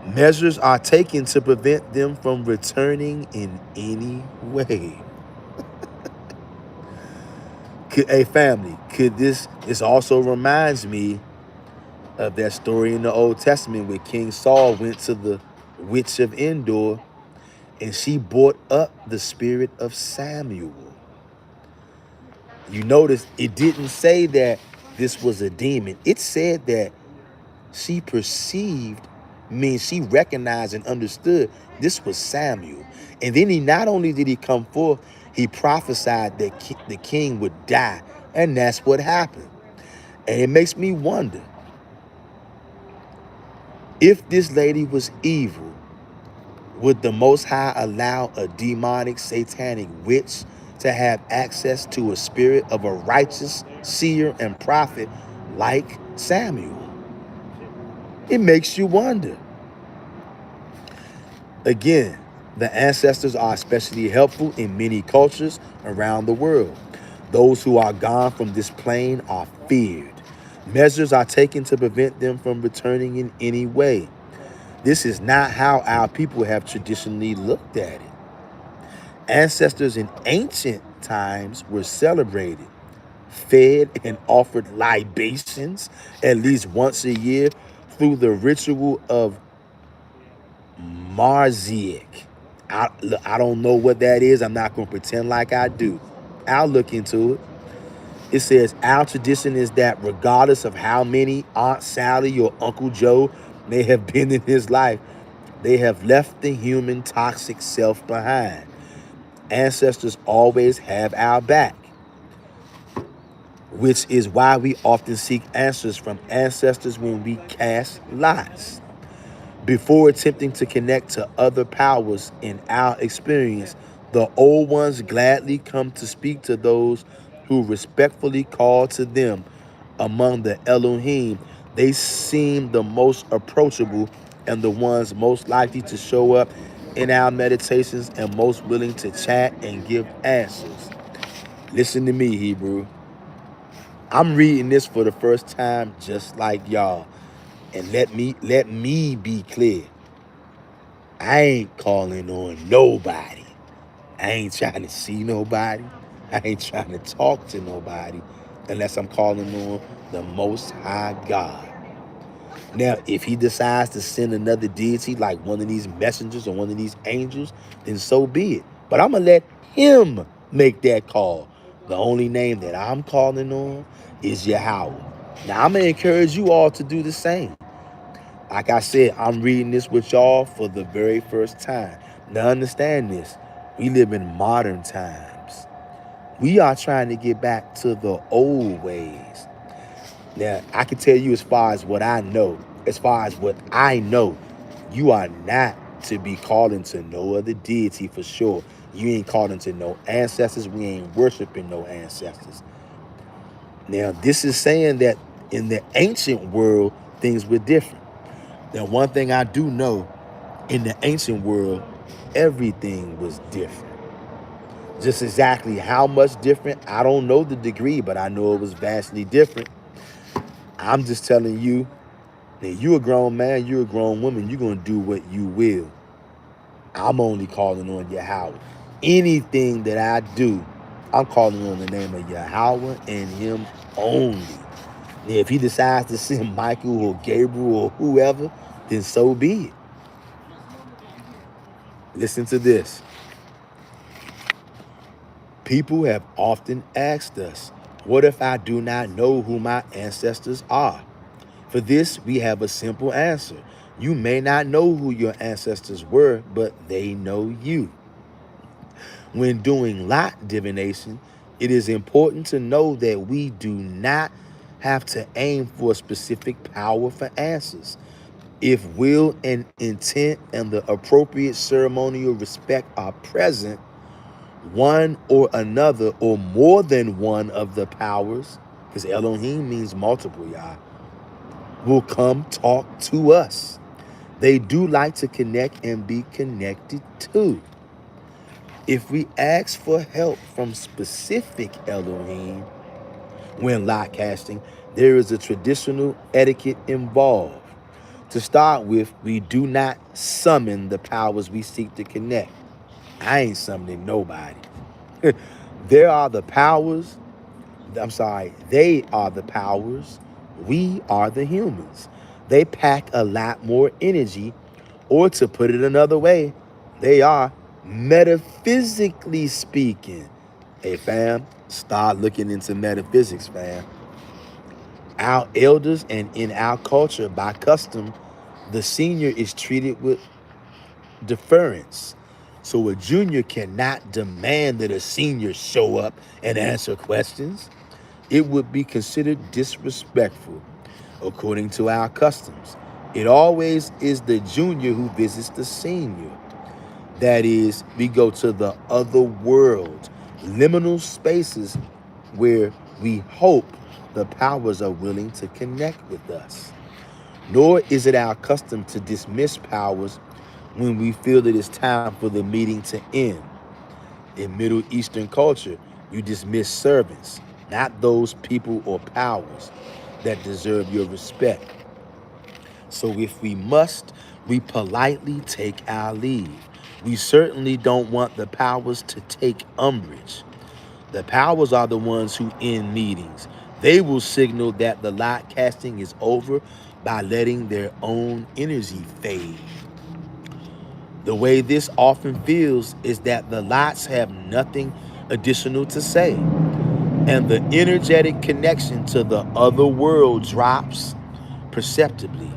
Measures are taken to prevent them from returning in any way. A family, could this also reminds me of that story in the Old Testament where King Saul went to the witch of Endor and she brought up the spirit of Samuel. You notice it didn't say that this was a demon. It said that she perceived, means she recognized and understood this was Samuel. And then he not only did he come forth, he prophesied that the king would die. And that's what happened. And it makes me wonder, if this lady was evil, would the Most High allow a demonic, satanic witch to have access to a spirit of a righteous seer and prophet like Samuel? It makes you wonder. Again, the ancestors are especially helpful in many cultures around the world. Those who are gone from this plane are feared. Measures are taken to prevent them from returning in any way. This is not how our people have traditionally looked at it. Ancestors in ancient times were celebrated, fed, and offered libations at least once a year through the ritual of Marziek. I don't know what that is. I'm not going to pretend like I do. I'll look into it. It says, our tradition is that regardless of how many Aunt Sally or Uncle Joe may have been in his life, they have left the human toxic self behind. Ancestors always have our back, which is why we often seek answers from ancestors when we cast lots. Before attempting to connect to other powers in our experience, the old ones gladly come to speak to those who respectfully call to them. Among the Elohim, they seem the most approachable and the ones most likely to show up in our meditations and most willing to chat and give answers. Listen to me, Hebrew. I'm reading this for the first time just like y'all. And let me be clear. I ain't calling on nobody. I ain't trying to see nobody. I ain't trying to talk to nobody unless I'm calling on the Most High God. Now, if he decides to send another deity like one of these messengers or one of these angels, then so be it. But I'm going to let him make that call. The only name that I'm calling on is Yahweh. Now, I'm going to encourage you all to do the same. Like I said, I'm reading this with y'all for the very first time. Now, understand this. We live in modern times. We are trying to get back to the old ways. Now, I can tell you as far as what I know, you are not to be calling to no other deity for sure. You ain't calling to no ancestors. We ain't worshiping no ancestors. Now, this is saying that in the ancient world, things were different. Now, one thing I do know, in the ancient world, everything was different. Just exactly how much different, I don't know the degree, but I know it was vastly different. I'm just telling you, now you a grown man, you a grown woman, you're gonna do what you will. I'm only calling on Yahweh. Anything that I do, I'm calling on the name of Yahweh and him only. Now, if he decides to send Michael or Gabriel or whoever, then so be it. Listen to this. People have often asked us, what if I do not know who my ancestors are? For this, we have a simple answer. You may not know who your ancestors were, but they know you. When doing lot divination, it is important to know that we do not have to aim for a specific power for answers. If will and intent and the appropriate ceremonial respect are present, one or another or more than one of the powers, because Elohim means multiple, y'all, will come talk to us. They do like to connect and be connected to. If we ask for help from specific Elohim when lot casting, there is a traditional etiquette involved. To start with, we do not summon the powers we seek to connect. I ain't summoning nobody. There are the powers they are the powers. We are the humans. They pack a lot more energy, or to put it another way, they are metaphysically speaking. Hey, fam, start looking into metaphysics, fam. Our elders and in our culture, by custom, the senior is treated with deference. So a junior cannot demand that a senior show up and answer questions. It would be considered disrespectful according to our customs. It always is the junior who visits the senior. That is, we go to the other world, liminal spaces where we hope the powers are willing to connect with us. Nor is it our custom to dismiss powers when we feel that it's time for the meeting to end. In Middle Eastern culture, you dismiss servants, not those people or powers that deserve your respect. So if we must, we politely take our leave. We certainly don't want the powers to take umbrage. The powers are the ones who end meetings. They will signal that the lot casting is over by letting their own energy fade. The way this often feels is that the lots have nothing additional to say, and the energetic connection to the other world drops perceptibly.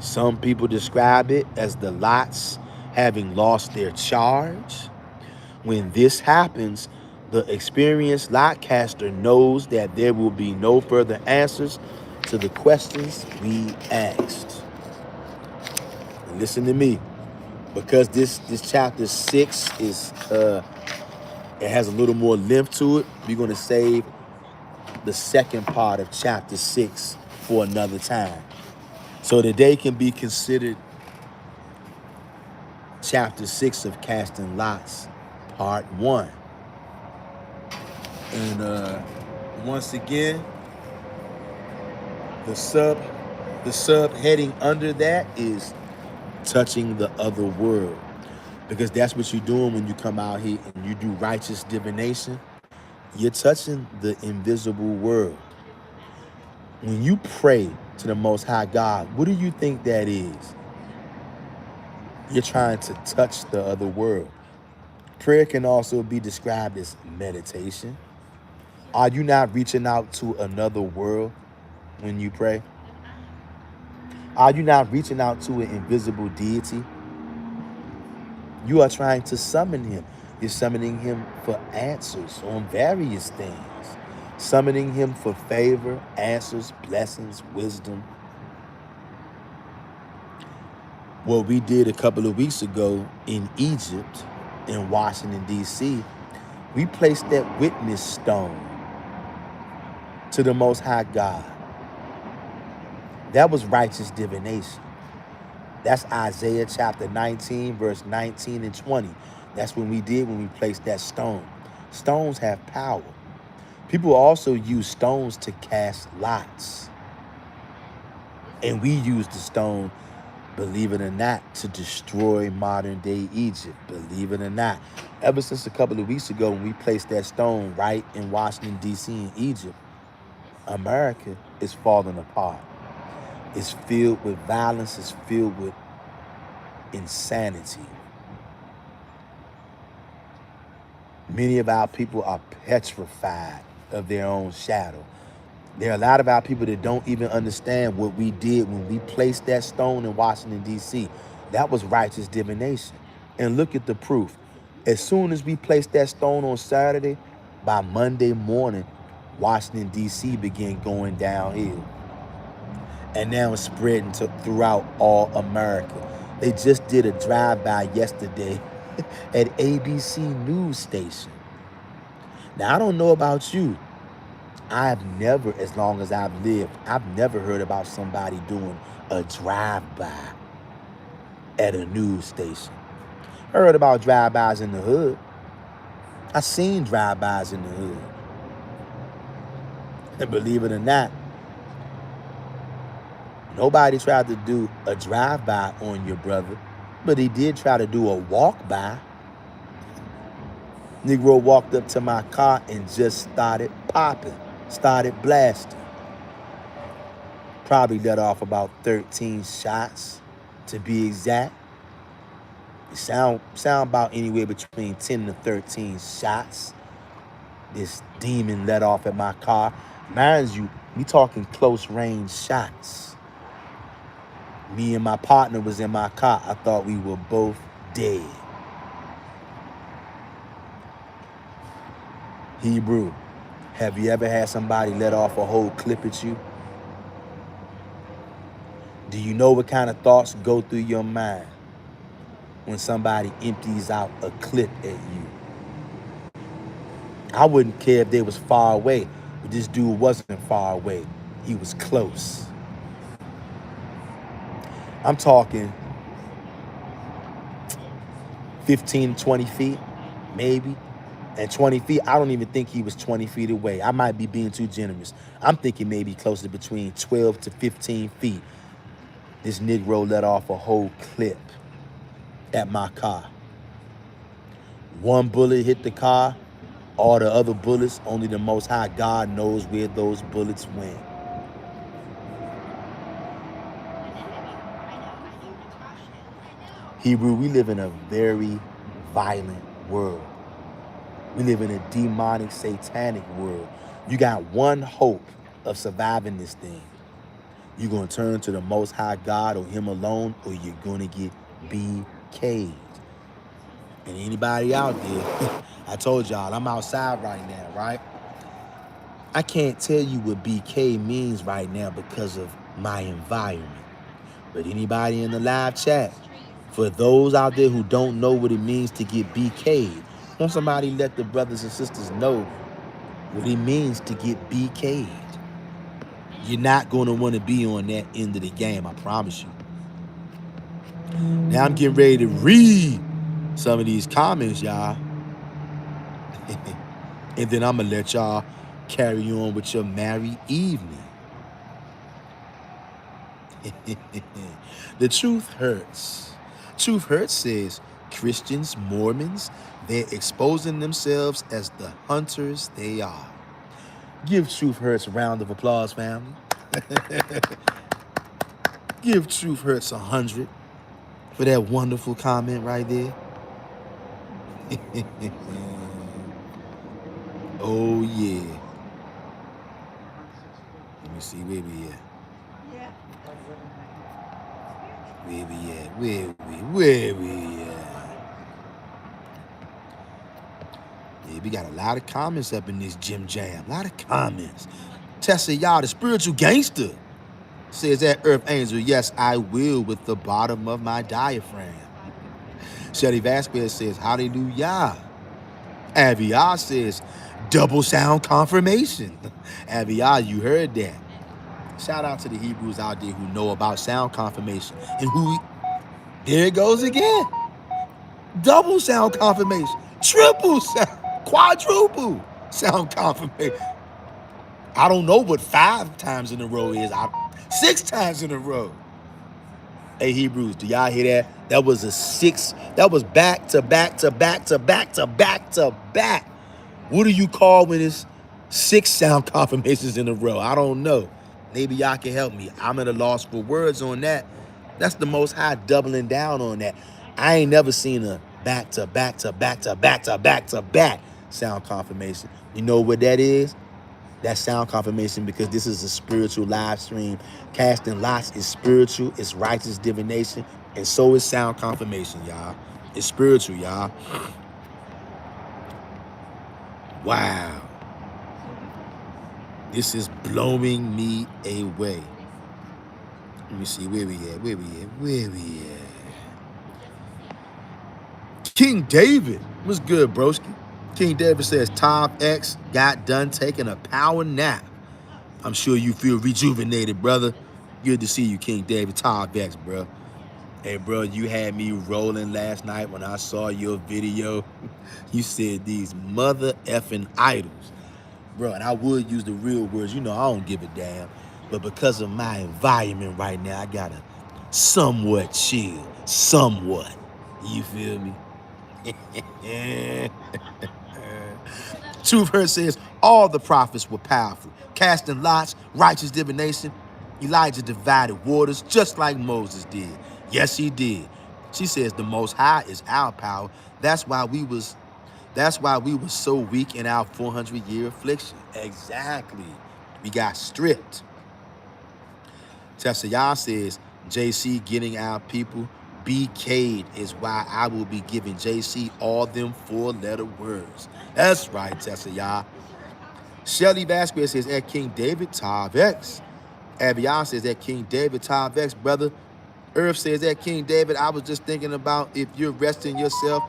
Some people describe it as the lots having lost their charge. When this happens, the experienced lot caster knows that there will be no further answers to the questions we asked. And listen to me, because this chapter 6 is it has a little more length to it. We're going to save the second part of chapter 6 for another time. So today can be considered chapter 6 of Casting Lots, part 1. And once again, the sub heading under that is touching the other world. Because that's what you're doing when you come out here and you do righteous divination. You're touching the invisible world. When you pray to the Most High God. What do you think that is? You're trying to touch the other world. Prayer can also be described as meditation. Are you not reaching out to another world when you pray? Are you not reaching out to an invisible deity? You are trying to summon him. You're summoning him for answers on various things. Summoning him for favor, answers, blessings, wisdom. What we did a couple of weeks ago in Egypt, in Washington, D.C., we placed that witness stone to the Most High God. That was righteous divination. That's Isaiah chapter 19, verse 19 and 20. That's when we placed that stone. Stones have power. People also use stones to cast lots. And we use the stone, believe it or not, to destroy modern day Egypt. Believe it or not. Ever since a couple of weeks ago when we placed that stone right in Washington, D.C. in Egypt, America is falling apart. It's filled with violence. It's filled with insanity. Many of our people are petrified of their own shadow. There are a lot of our people that don't even understand what we did when we placed that stone in Washington, D.C. That was righteous divination. And look at the proof. As soon as we placed that stone on Saturday, by Monday morning, Washington, D.C. began going downhill. And now it's spreading throughout all America. They just did a drive-by yesterday at ABC News Station. Now, I don't know about you. I've never, as long as I've lived, I've never heard about somebody doing a drive-by at a news station. I heard about drive-bys in the hood. I seen drive-bys in the hood. And believe it or not, nobody tried to do a drive-by on your brother, but he did try to do a walk-by. Negro walked up to my car and just started popping, started blasting. Probably let off about 13 shots, to be exact. It sound about anywhere between 10 to 13 shots. This demon let off at my car. Mind you, we talking close range shots. Me and my partner was in my car. I thought we were both dead. Hebrew, have you ever had somebody let off a whole clip at you? Do you know what kind of thoughts go through your mind when somebody empties out a clip at you? I wouldn't care if they was far away, but this dude wasn't far away. He was close. I'm talking 15, 20 feet, maybe. And 20 feet, I don't even think he was 20 feet away. I might be being too generous. I'm thinking maybe closer between 12 to 15 feet. This Negro let off a whole clip at my car. One bullet hit the car. All the other bullets, only the Most High God knows where those bullets went. Hebrew, we live in a very violent world. We live in a demonic, satanic world. You got one hope of surviving this thing. You're going to turn to the Most High God or him alone, or you're going to get BK'd. And anybody out there, I told y'all, I'm outside right now, right? I can't tell you what BK means right now because of my environment. But anybody in the live chat, for those out there who don't know what it means to get BK'd, want somebody let the brothers and sisters know what it means to get BK'd. You're not going to want to be on that end of the game, I promise you. Now I'm getting ready to read some of these comments, y'all. And then I'm going to let y'all carry on with your merry evening. The truth hurts. Truth Hurts says, Christians, Mormons, they're exposing themselves as the hunters they are. Give Truth Hurts a round of applause, family. Give Truth Hurts 100 for that wonderful comment right there. Oh yeah. Let me see where we at. Where we at? Where we at? Yeah, we got a lot of comments up in this Jim Jam. A lot of comments. Tessa, y'all, the spiritual gangster, says that Earth Angel, yes, I will with the bottom of my diaphragm. Shelly Vasquez says, hallelujah. Aviyah says, double sound confirmation. Aviyah, you heard that. Shout out to the Hebrews out there who know about sound confirmation. And who, there it goes again. Double sound confirmation. Triple sound. Quadruple sound confirmation. I don't know what 5 times in a row is. 6 times in a row. Hey, Hebrews, do y'all hear that? That was a 6. That was back to back to back to back to back to back. What do you call when it's 6 sound confirmations in a row? I don't know. Maybe y'all can help me. I'm at a loss for words on that. That's the Most High doubling down on that. I ain't never seen a back to back to back to back to back to back sound confirmation. You know what that is? That sound confirmation, because this is a spiritual live stream. Casting lots is spiritual, it's righteous divination, and so is sound confirmation, y'all. It's spiritual, y'all. Wow. This is blowing me away. Let me see where we at. Where we at? King David. What's good, broski? King David says, Tom X got done taking a power nap. I'm sure you feel rejuvenated, brother. Good to see you, King David. Tom X, bro. Hey, bro, you had me rolling last night when I saw your video. You said these mother effing idols. Bro, and I would use the real words. You know, I don't give a damn. But because of my environment right now, I gotta somewhat chill. Somewhat. You feel me? Truth Hurt says, all the prophets were powerful. Casting lots, righteous divination. Elijah divided waters just like Moses did. Yes, he did. She says the Most High is our power. That's why we was so weak in our 400-year affliction. Exactly. We got stripped. Tessayah says, JC getting our people BK'd is why I will be giving JC all them 4-letter words. That's right, Tessayah. Shelly Vasquez says, at King David, Tav X. Abion says, at King David, Tav X, brother. Earth says, at King David, I was just thinking about if you're resting yourself,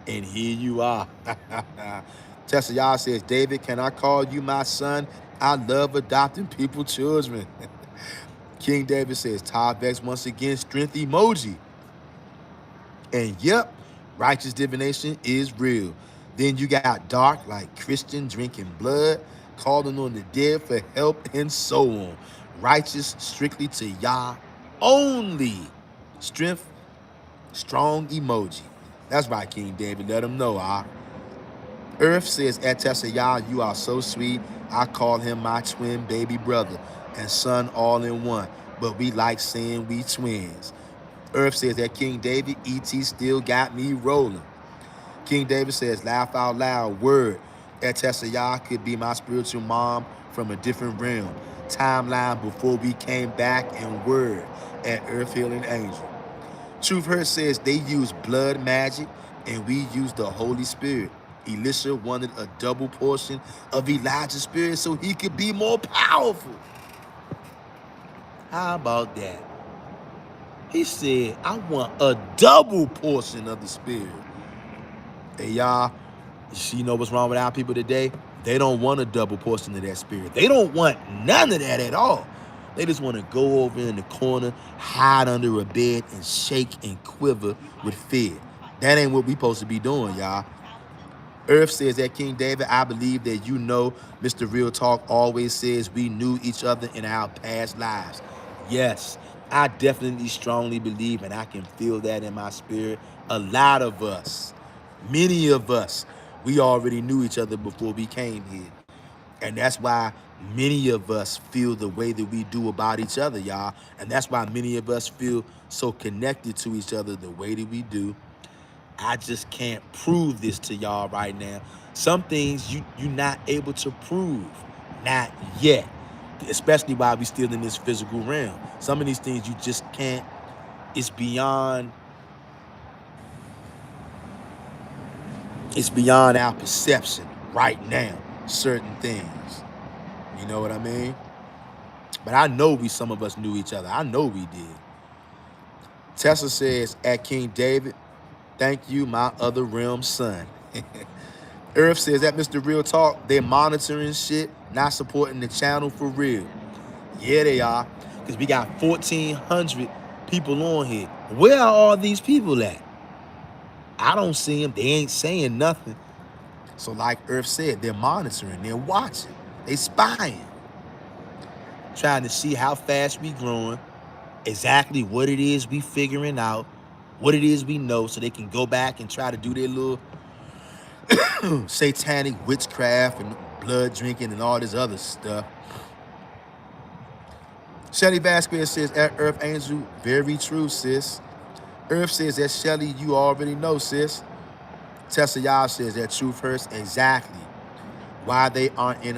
and here you are. Tessayah says, David, can I call you my son? I love adopting people's children. King David says, Tav X once again, strength emoji. And yep, righteous divination is real. Then you got dark like Christian drinking blood, calling on the dead for help, and so on. Righteous strictly to Yah only. Strength, strong emoji. That's right, King David. Let him know, Earth says, at Tessayah, you are so sweet. I call him my twin baby brother and son all in one. But we like saying we twins. Earth says that King David, E.T. still got me rolling. King David says, laugh out loud, word. At Tessayah could be my spiritual mom from a different realm. Timeline before we came back, and word at Earth Healing Angel. Truth Hurt says they use blood magic and we use the Holy Spirit. Elisha wanted a double portion of Elijah's spirit so he could be more powerful. How about that? He said, I want a double portion of the spirit. Hey, y'all, you know what's wrong with our people today? They don't want a double portion of that spirit. They don't want none of that at all. They just want to go over in the corner, hide under a bed, and shake and quiver with fear. That ain't what we supposed to be doing, y'all. Earth says that King David, I believe that you know Mr. Real Talk always says we knew each other in our past lives. Yes, I definitely strongly believe, and I can feel that in my spirit. A lot of us, many of us, we already knew each other before we came here. And that's why Many of us feel the way that we do about each other, y'all. And that's why many of us feel so connected to each other the way that we do. I just can't prove this to y'all right now. Some things you're not able to prove, not yet. Especially while we still in this physical realm. Some of these things you just can't. It's beyond. It's beyond our perception right now. Certain things, you know what I mean? But I know some of us knew each other. I know we did. Tessa says, at King David, thank you, my other realm son. Earth says that Mr. Real Talk, they're monitoring shit, not supporting the channel for real. Yeah, they are. Because we got 1,400 people on here. Where are all these people at? I don't see them. They ain't saying nothing. So like Earth said, they're monitoring, they're watching, they spying, trying to see how fast we growing, exactly what it is we figuring out, what it is we know, so they can go back and try to do their little satanic witchcraft and blood drinking and all this other stuff. Shelly Vasquez says, at Earth Angel, very true, sis. Earth says that Shelly, you already know, sis. Tessa Yah says that truth hurts, exactly. Why they are in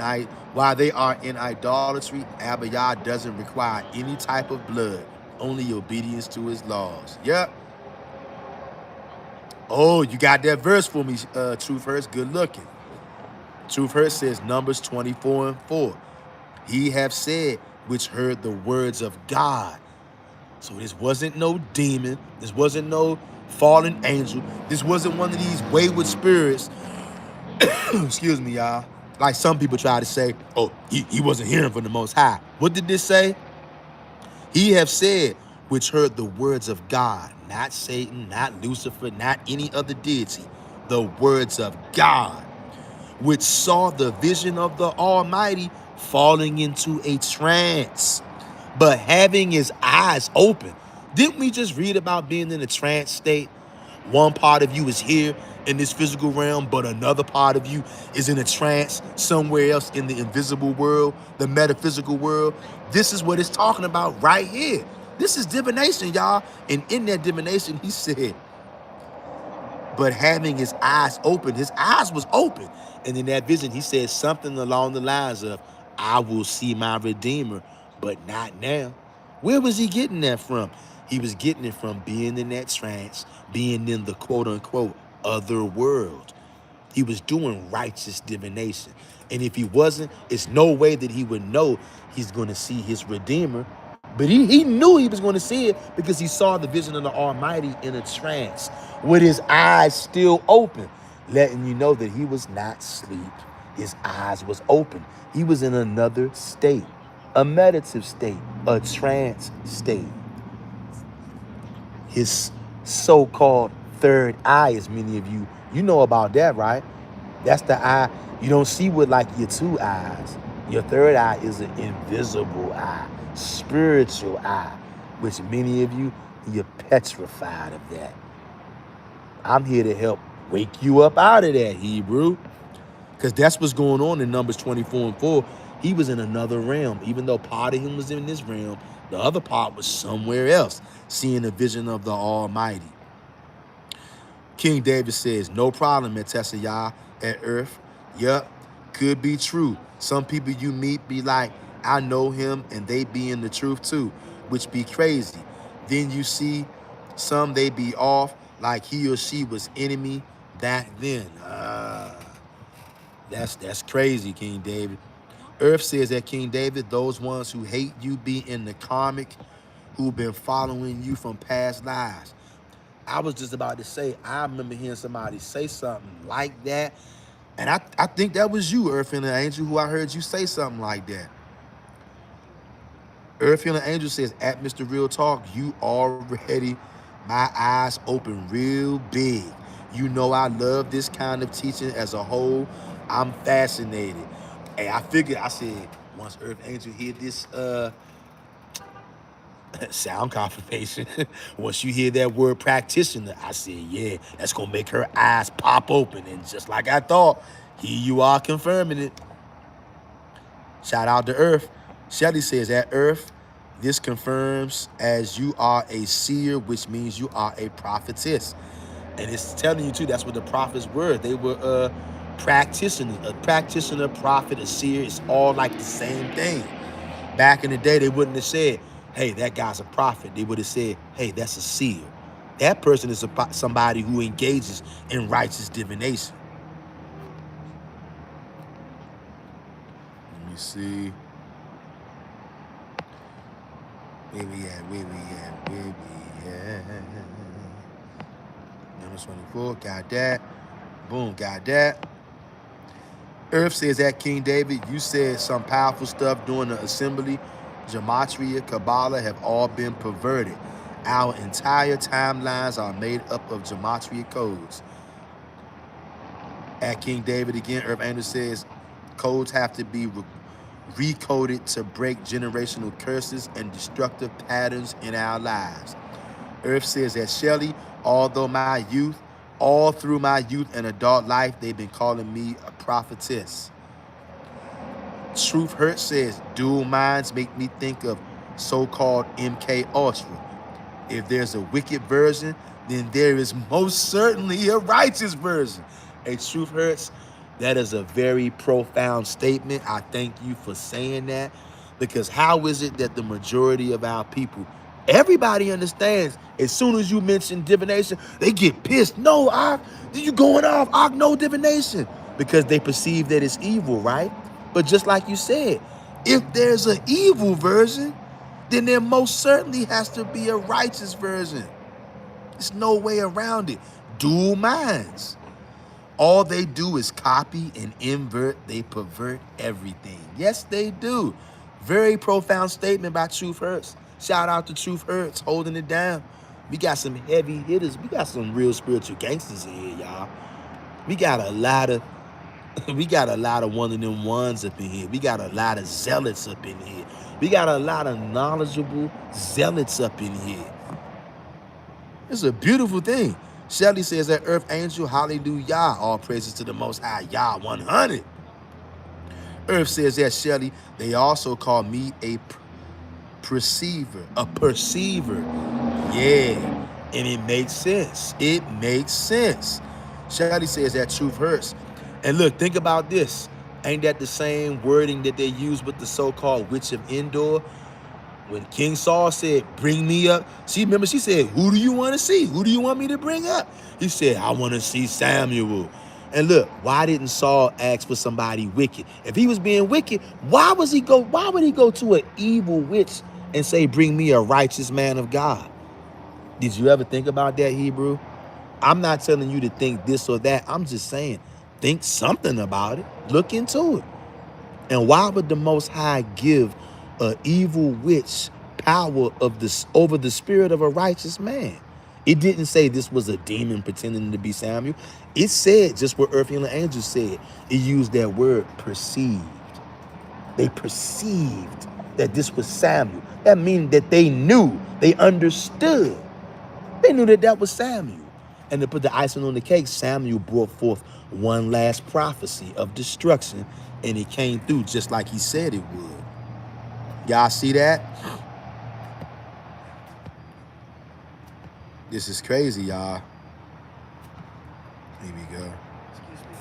idolatry, Abba Yah doesn't require any type of blood, only obedience to his laws. Yep. Oh, you got that verse for me, Truth Hurts. Good looking. Truth Hurts says Numbers 24:4. He have said, which heard the words of God. So this wasn't no demon. This wasn't no fallen angel. This wasn't one of these wayward spirits. Excuse me, y'all. Like some people try to say, oh, he wasn't hearing from the Most High. What did this say? He have said, which heard the words of God, not Satan, not Lucifer, not any other deity, the words of God, which saw the vision of the Almighty falling into a trance, but having his eyes open. Didn't we just read about being in a trance state? One part of you is here in this physical realm, but another part of you is in a trance somewhere else in the invisible world, the metaphysical world. This is what it's talking about right here. This is divination, y'all. And in that divination, he said, but having his eyes open, his eyes was open. And in that vision, he said something along the lines of, I will see my Redeemer, but not now. Where was he getting that from? He was getting it from being in that trance, being in the quote unquote other world. He was doing righteous divination. And if he wasn't, it's no way that he would know he's going to see his Redeemer. But he knew he was going to see it because he saw the vision of the Almighty in a trance with his eyes still open, letting you know that he was not asleep. His eyes was open. He was in another state, a meditative state, a trance state. His so-called third eye, as many of you know about that, right? That's the eye you don't see with like your two eyes. Your third eye is an invisible eye, spiritual eye, which many of you're petrified of that. I'm here to help wake you up out of that, Hebrew. Because that's what's going on in Numbers 24:4. He was in another realm. Even though part of him was in this realm, the other part was somewhere else, seeing the vision of the Almighty. King David says, no problem at Tessayah at Earth. Yup, could be true. Some people you meet be like, I know him, and they be in the truth too, which be crazy. Then you see some they be off like he or she was enemy back then. That's crazy, King David. Earth says that King David, those ones who hate you be in the karmic, who've been following you from past lives. I was just about to say, I remember hearing somebody say something like that. And I think that was you, Earth and the Angel, who I heard you say something like that. Earth and the Angel says, at Mr. Real Talk, you already, my eyes open real big. You know I love this kind of teaching as a whole. I'm fascinated. Hey, I figured, I said, once Earth Angel hear this sound confirmation, once you hear that word practitioner, I said, yeah, that's going to make her eyes pop open. And just like I thought, here you are confirming it. Shout out to Earth. Shelly says, at Earth, this confirms as you are a seer, which means you are a prophetess. And it's telling you too, that's what the prophets were. They were practitioners. A practitioner, prophet, a seer, it's all like the same thing. Back in the day, they wouldn't have said, hey, that guy's a prophet. They would have said, hey, that's a seer. That person is somebody who engages in righteous divination. Let me see. Where we at? Where we at? Where we at? Number 24, got that. Boom, got that. Earth says that King David, you said some powerful stuff during the assembly. Gematria, Kabbalah have all been perverted. Our entire timelines are made up of gematria codes. At King David again, Earth Angel says codes have to be recoded to break generational curses and destructive patterns in our lives. Earth says that Shelley, although all through my youth and adult life, they've been calling me a prophetess. Truth Hurt says, dual minds make me think of so-called MK Ultra. If there's a wicked version, then there is most certainly a righteous version. Hey, Truth Hurts, that is a very profound statement. I thank you for saying that, because how is it that the majority of our people, everybody understands, as soon as you mention divination, they get pissed. No, you going off, no divination, because they perceive that it's evil, right? But just like you said, if there's an evil version, then there most certainly has to be a righteous version. There's no way around it. Dual minds. All they do is copy and invert. They pervert everything. Yes, they do. Very profound statement by Truth Hurts. Shout out to Truth Hurts holding it down. We got some heavy hitters. We got some real spiritual gangsters in here, y'all. We got a lot of one of them ones up in here. We got a lot of zealots up in here. We got a lot of knowledgeable zealots up in here. It's a beautiful thing. Shelly says that Earth Angel, hallelujah, all praises to the Most High, Yah 100. Earth says that Shelly, they also call me a perceiver. Yeah, and it makes sense. It makes sense. Shelly says that Truth Hurts. And look, think about this. Ain't that the same wording that they use with the so-called Witch of Endor? When King Saul said, bring me up, she said, who do you want to see? Who do you want me to bring up? He said, I want to see Samuel. And look, why didn't Saul ask for somebody wicked? If he was being wicked, why would he go to an evil witch and say, bring me a righteous man of God? Did you ever think about that, Hebrew? I'm not telling you to think this or that. I'm just saying, think something about it. Look into it. And why would the Most High give an evil witch power over the spirit of a righteous man? It didn't say this was a demon pretending to be Samuel. It said just what Earth and Angels said. It used that word perceived. They perceived that this was Samuel. That means that they knew, they understood. They knew that was Samuel. And to put the icing on the cake, Samuel brought forth one last prophecy of destruction, and it came through just like he said it would. Y'all see that? This is crazy, y'all. Here we go. Excuse me.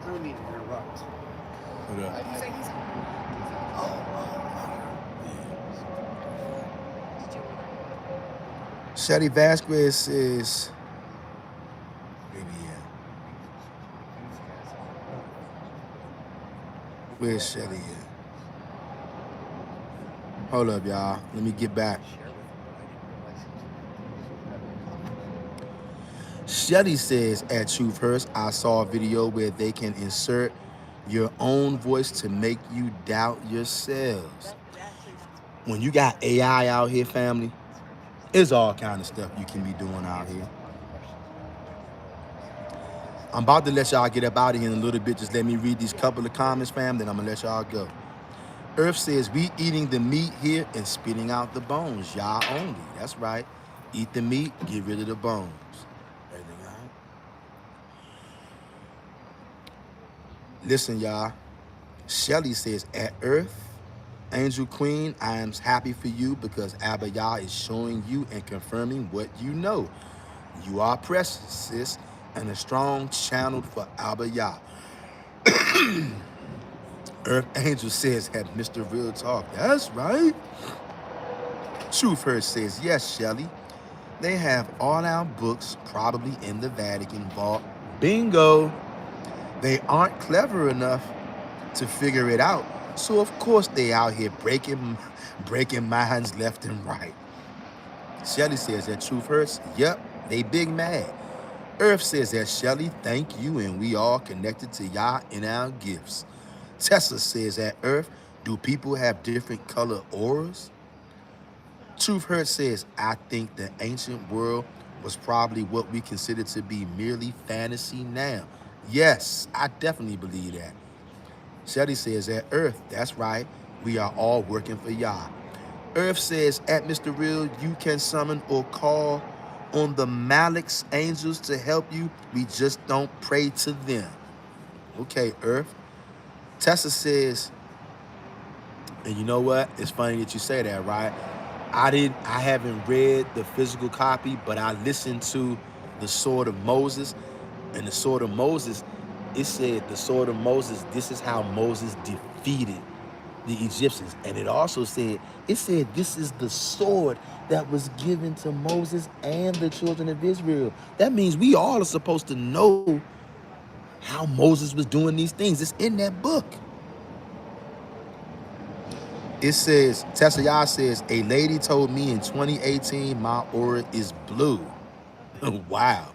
I don't mean to interrupt. What up? Shelly Vasquez says, where's Shelly at? Hold up, y'all. Let me get back. Shelly says at Truth Hurst, I saw a video where they can insert your own voice to make you doubt yourselves. When you got AI out here, family, there's all kind of stuff you can be doing out here. I'm about to let y'all get up out of here in a little bit. Just let me read these couple of comments, fam, then I'm going to let y'all go. Earth says, we eating the meat here and spitting out the bones. Y'all only. That's right. Eat the meat, get rid of the bones. Everything all right? Listen, y'all. Shelly says, at Earth, Angel Queen, I am happy for you because Abaya is showing you and confirming what you know. You are precious, sis, and a strong channel for Abaya. Earth Angel says, have Mr. Real Talk. That's right. Truth Her says, yes, Shelly. They have all our books probably in the Vatican vault. Bingo. They aren't clever enough to figure it out. So of course they out here breaking minds left and right. Shelly says that truth hurts. Yep, they big mad. Earth says that Shelly, thank you, and we all connected to Yah in our gifts. Tessa says that Earth, do people have different color auras? Truth Hurt says, I think the ancient world was probably what we consider to be merely fantasy now. Yes, I definitely believe that. Shelly says, at Earth, that's right, we are all working for Yah. Earth says, at Mr. Real, you can summon or call on the Malik's angels to help you. We just don't pray to them. Okay, Earth. Tessa says, and you know what? It's funny that you say that, right? I haven't read the physical copy, but I listened to the Sword of Moses. And the Sword of Moses, it said the Sword of Moses, this is how Moses defeated the Egyptians. And it said this is the sword that was given to Moses and the children of Israel. That means we all are supposed to know how Moses was doing these things. It's in that book. It says, Tessa Yah says, a lady told me in 2018 my aura is blue. Wow.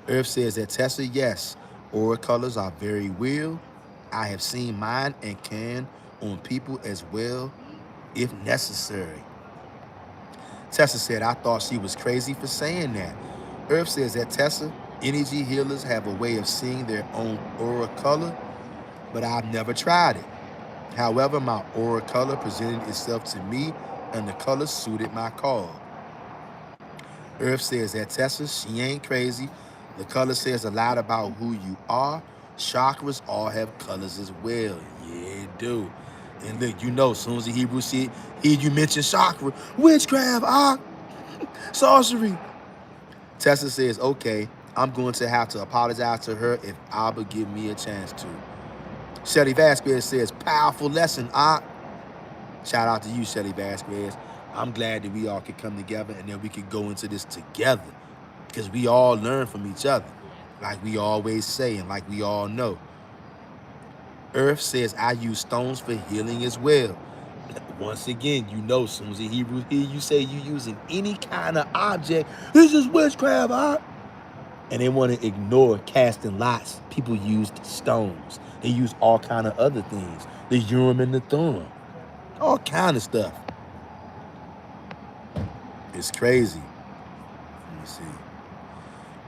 Earth says that Tessa, yes, aura colors are very real. I have seen mine and can on people as well, if necessary. Tessa said, I thought she was crazy for saying that. Earth says that Tessa, energy healers have a way of seeing their own aura color, but I've never tried it. However, my aura color presented itself to me and the color suited my call. Earth says that Tessa, she ain't crazy. The color says a lot about who you are. Chakras all have colors as well. Yeah, it do. And look, you know, as soon as the Hebrew see it, hear you mention chakra, witchcraft, sorcery. Tessa says, okay, I'm going to have to apologize to her if Abba give me a chance to. Shelly Vasquez says, powerful lesson, Shout out to you, Shelly Vasquez. I'm glad that we all could come together and that we could go into this together because we all learn from each other, like we always say and like we all know. Earth says, I use stones for healing as well. Once again, you know, as soon as the Hebrews hear you say you using any kind of object, this is witchcraft, and they want to ignore casting lots. People used stones. They used all kind of other things. The Urim and the Thummim. All kind of stuff. It's crazy. Let me see.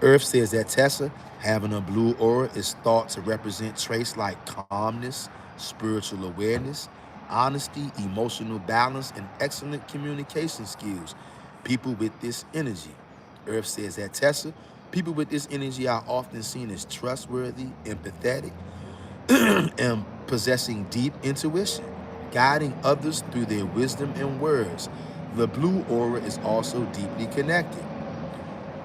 Earth says that Tessa, having a blue aura, is thought to represent traits like calmness, spiritual awareness, honesty, emotional balance, and excellent communication skills. People with this energy. Earth says that Tessa, people with this energy are often seen as trustworthy, empathetic, and possessing deep intuition, guiding others through their wisdom and words. The blue aura is also deeply connected.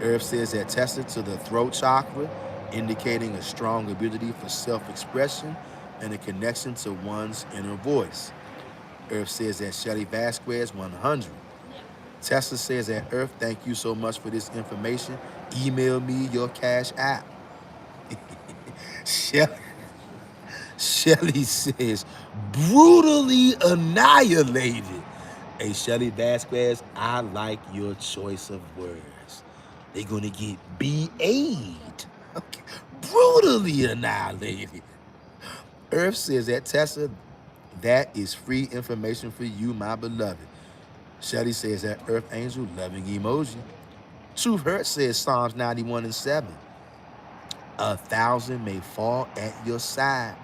Earth says that attested to the throat chakra, indicating a strong ability for self-expression and a connection to one's inner voice. Earth says that Shelly Vasquez 100. Tesla says that Earth, thank you so much for this information. Email me your cash app. Shelly, Shelly says, brutally annihilated. Hey, Shelly Vasquez, I like your choice of words. They're going to get BA'd. Okay. Brutally annihilated. Earth says that Tessa, that is free information for you, my beloved. Shelly says that Earth Angel, loving emoji. Truth Hurt says Psalms 91 and 7. 1,000 may fall at your side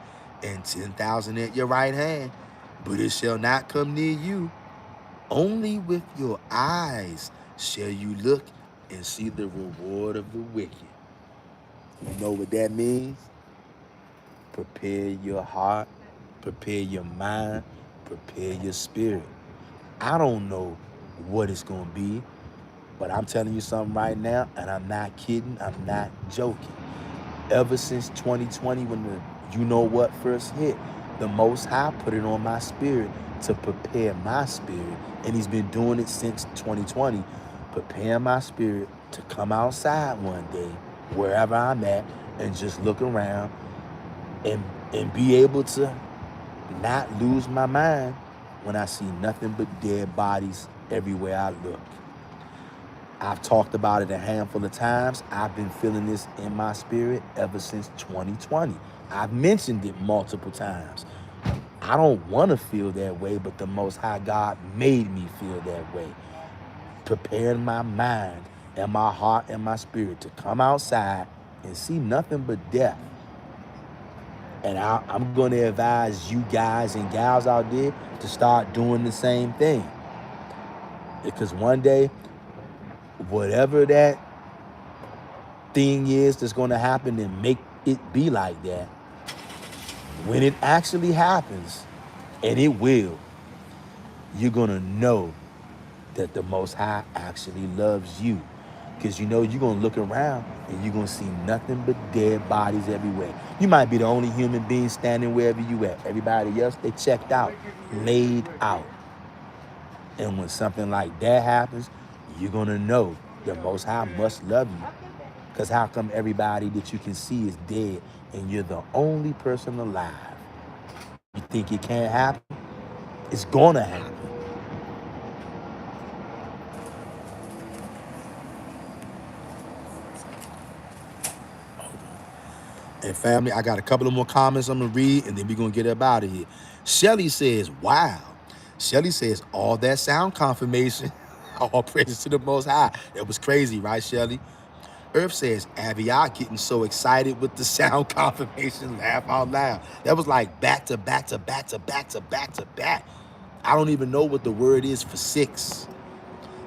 and 10,000 at your right hand, but it shall not come near you. Only with your eyes shall you look and see the reward of the wicked. You know what that means? Prepare your heart, Prepare your mind, prepare your spirit. I don't know what it's going to be, but I'm telling you something right now, and I'm not kidding, I'm not joking. Ever since 2020, when the you know what first hit, the Most High put it on my spirit to prepare my spirit. And He's been doing it since 2020, preparing my spirit to come outside one day, wherever I'm at, and just look around and, and be able to not lose my mind when I see nothing but dead bodies everywhere I look. I've talked about it a handful of times. I've been feeling this in my spirit ever since 2020. I've mentioned it multiple times. I don't want to feel that way, but the Most High God made me feel that way. Preparing my mind and my heart and my spirit to come outside and see nothing but death. And I'm going to advise you guys and gals out there to start doing the same thing. Because one day, whatever that thing is that's going to happen and make it be like that, when it actually happens, and it will, you're going to know that the Most High actually loves you. Because you know you're going to look around and you're going to see nothing but dead bodies everywhere. You might be the only human being standing wherever you at. Everybody else, they checked out, laid out. And when something like that happens, you're going to know the Most High must love you. Because how come everybody that you can see is dead and you're the only person alive? You think it can't happen? It's going to happen. And family, I got a couple of more comments I'm going to read, and then we're going to get up out of here. Shelly says, wow. Shelly says, all that sound confirmation. All praises to the Most High. That was crazy, right, Shelly? Earth says, Aviat getting so excited with the sound confirmation, laugh out loud. That was like back to back to back to back to back to back. I don't even know what the word is for 6.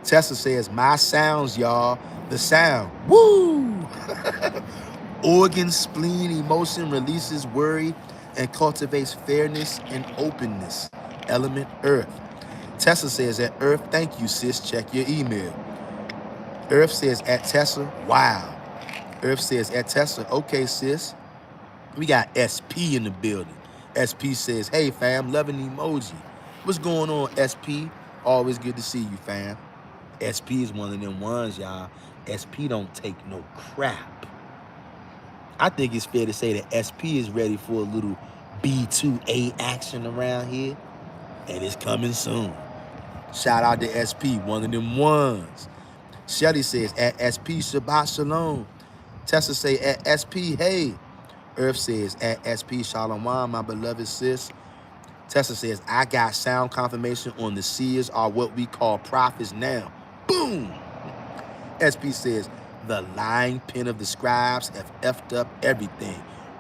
Tessa says, my sounds, y'all. The sound. Woo! Organ, spleen, emotion releases worry and cultivates fairness and openness. Element Earth. Tessa says, at Earth, thank you, sis. Check your email. Earth says, at Tessa, wow. Earth says, at Tessa, okay, sis. We got SP in the building. SP says, hey, fam, loving emoji. What's going on, SP? Always good to see you, fam. SP is one of them ones, y'all. SP don't take no crap. I think it's fair to say that SP is ready for a little B2A action around here, and it's coming soon. Shout out to SP, one of them ones. Shelly says, at SP, Shabbat Shalom. Tessa say, at SP, hey. Earth says, at SP, Shalom, my beloved sis. Tessa says, I got sound confirmation on the seers are what we call prophets now. Boom! SP says, the lying pen of the scribes have effed up everything.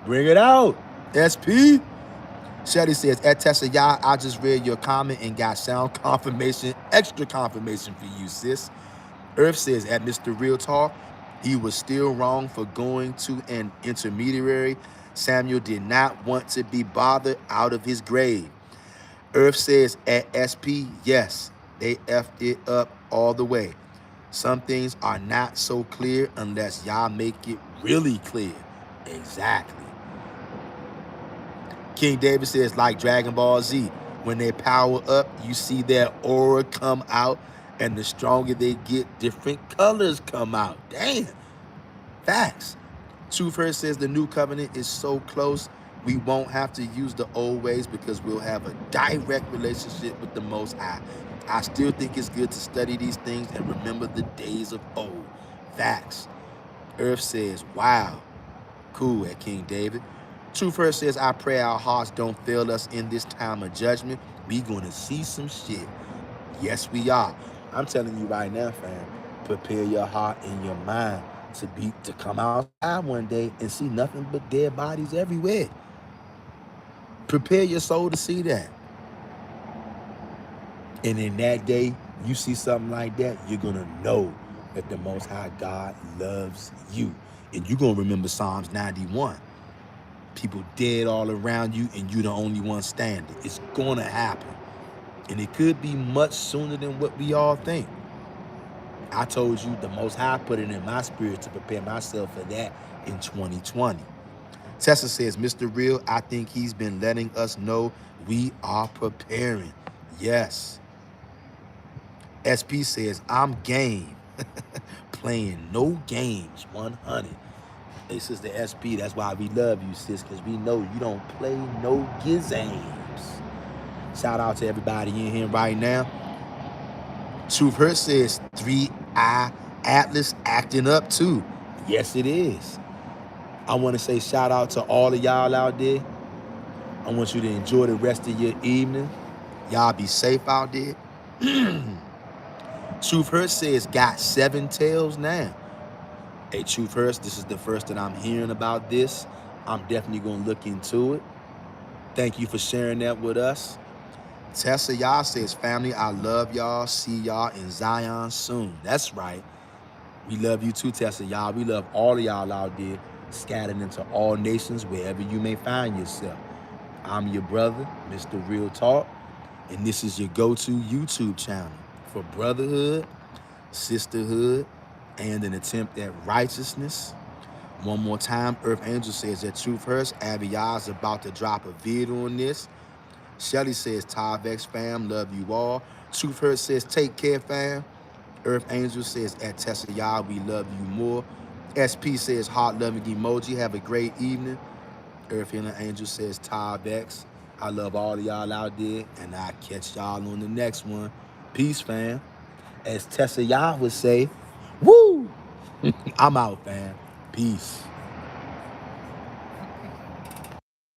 Bring it out, SP. Shelly says, at Tessa, y'all, I just read your comment and got sound confirmation, extra confirmation for you, sis. Earth says, at Mr. Real Talk, he was still wrong for going to an intermediary. Samuel did not want to be bothered out of his grave. Earth says, at SP, yes, they effed it up all the way. Some things are not so clear unless y'all make it really clear. Exactly. King David says, like Dragon Ball Z, when they power up, you see their aura come out, and the stronger they get, different colors come out. Damn. Facts. Truth First says the new covenant is so close, we won't have to use the old ways because we'll have a direct relationship with the Most High. I still think it's good to study these things and remember the days of old. Facts. Earth says, wow. Cool at King David. Truth First says, I pray our hearts don't fail us in this time of judgment. We gonna see some shit. Yes, we are. I'm telling you right now, fam, prepare your heart and your mind to come outside one day and see nothing but dead bodies everywhere. Prepare your soul to see that. And in that day, you see something like that, you're gonna know that the Most High God loves you. And you're gonna remember Psalms 91. People dead all around you and you the only one standing. It's gonna happen. And it could be much sooner than what we all think. I told you the Most High put it in my spirit to prepare myself for that in 2020. Tessa says, Mr. Real, I think he's been letting us know we are preparing. Yes. SP says, I'm game. Playing no games, 100. Hey, Sister SP, that's why we love you, sis, because we know you don't play no games. Shout out to everybody in here right now. Truth Hurt says, 3i Atlas acting up too. Yes, it is. I want to say shout out to all of y'all out there. I want you to enjoy the rest of your evening. Y'all be safe out there. Truth Hurt says, got 7 tails now. Hey, Truth Hurst, this is the first that I'm hearing about this. I'm definitely going to look into it. Thank you for sharing that with us. Tessa, y'all says, family, I love y'all. See y'all in Zion soon. That's right. We love you too, Tessa, y'all. We love all of y'all out there, scattered into all nations, wherever you may find yourself. I'm your brother, Mr. Real Talk, and this is your go-to YouTube channel for brotherhood, sisterhood, and an attempt at righteousness. One more time, Earth Angel says that Truth Hurst, Abiyah is about to drop a vid on this. Shelly says, Tyvex fam, love you all. Truth Hurst says, take care fam. Earth Angel says, at Tessa Yah, we love you more. SP says, heart loving emoji, have a great evening. Earth Healing Angel says, Tyvex, I love all of y'all out there, and I'll catch y'all on the next one. Peace, fam. As Tessa Yah would say, woo! I'm out, fam. Peace.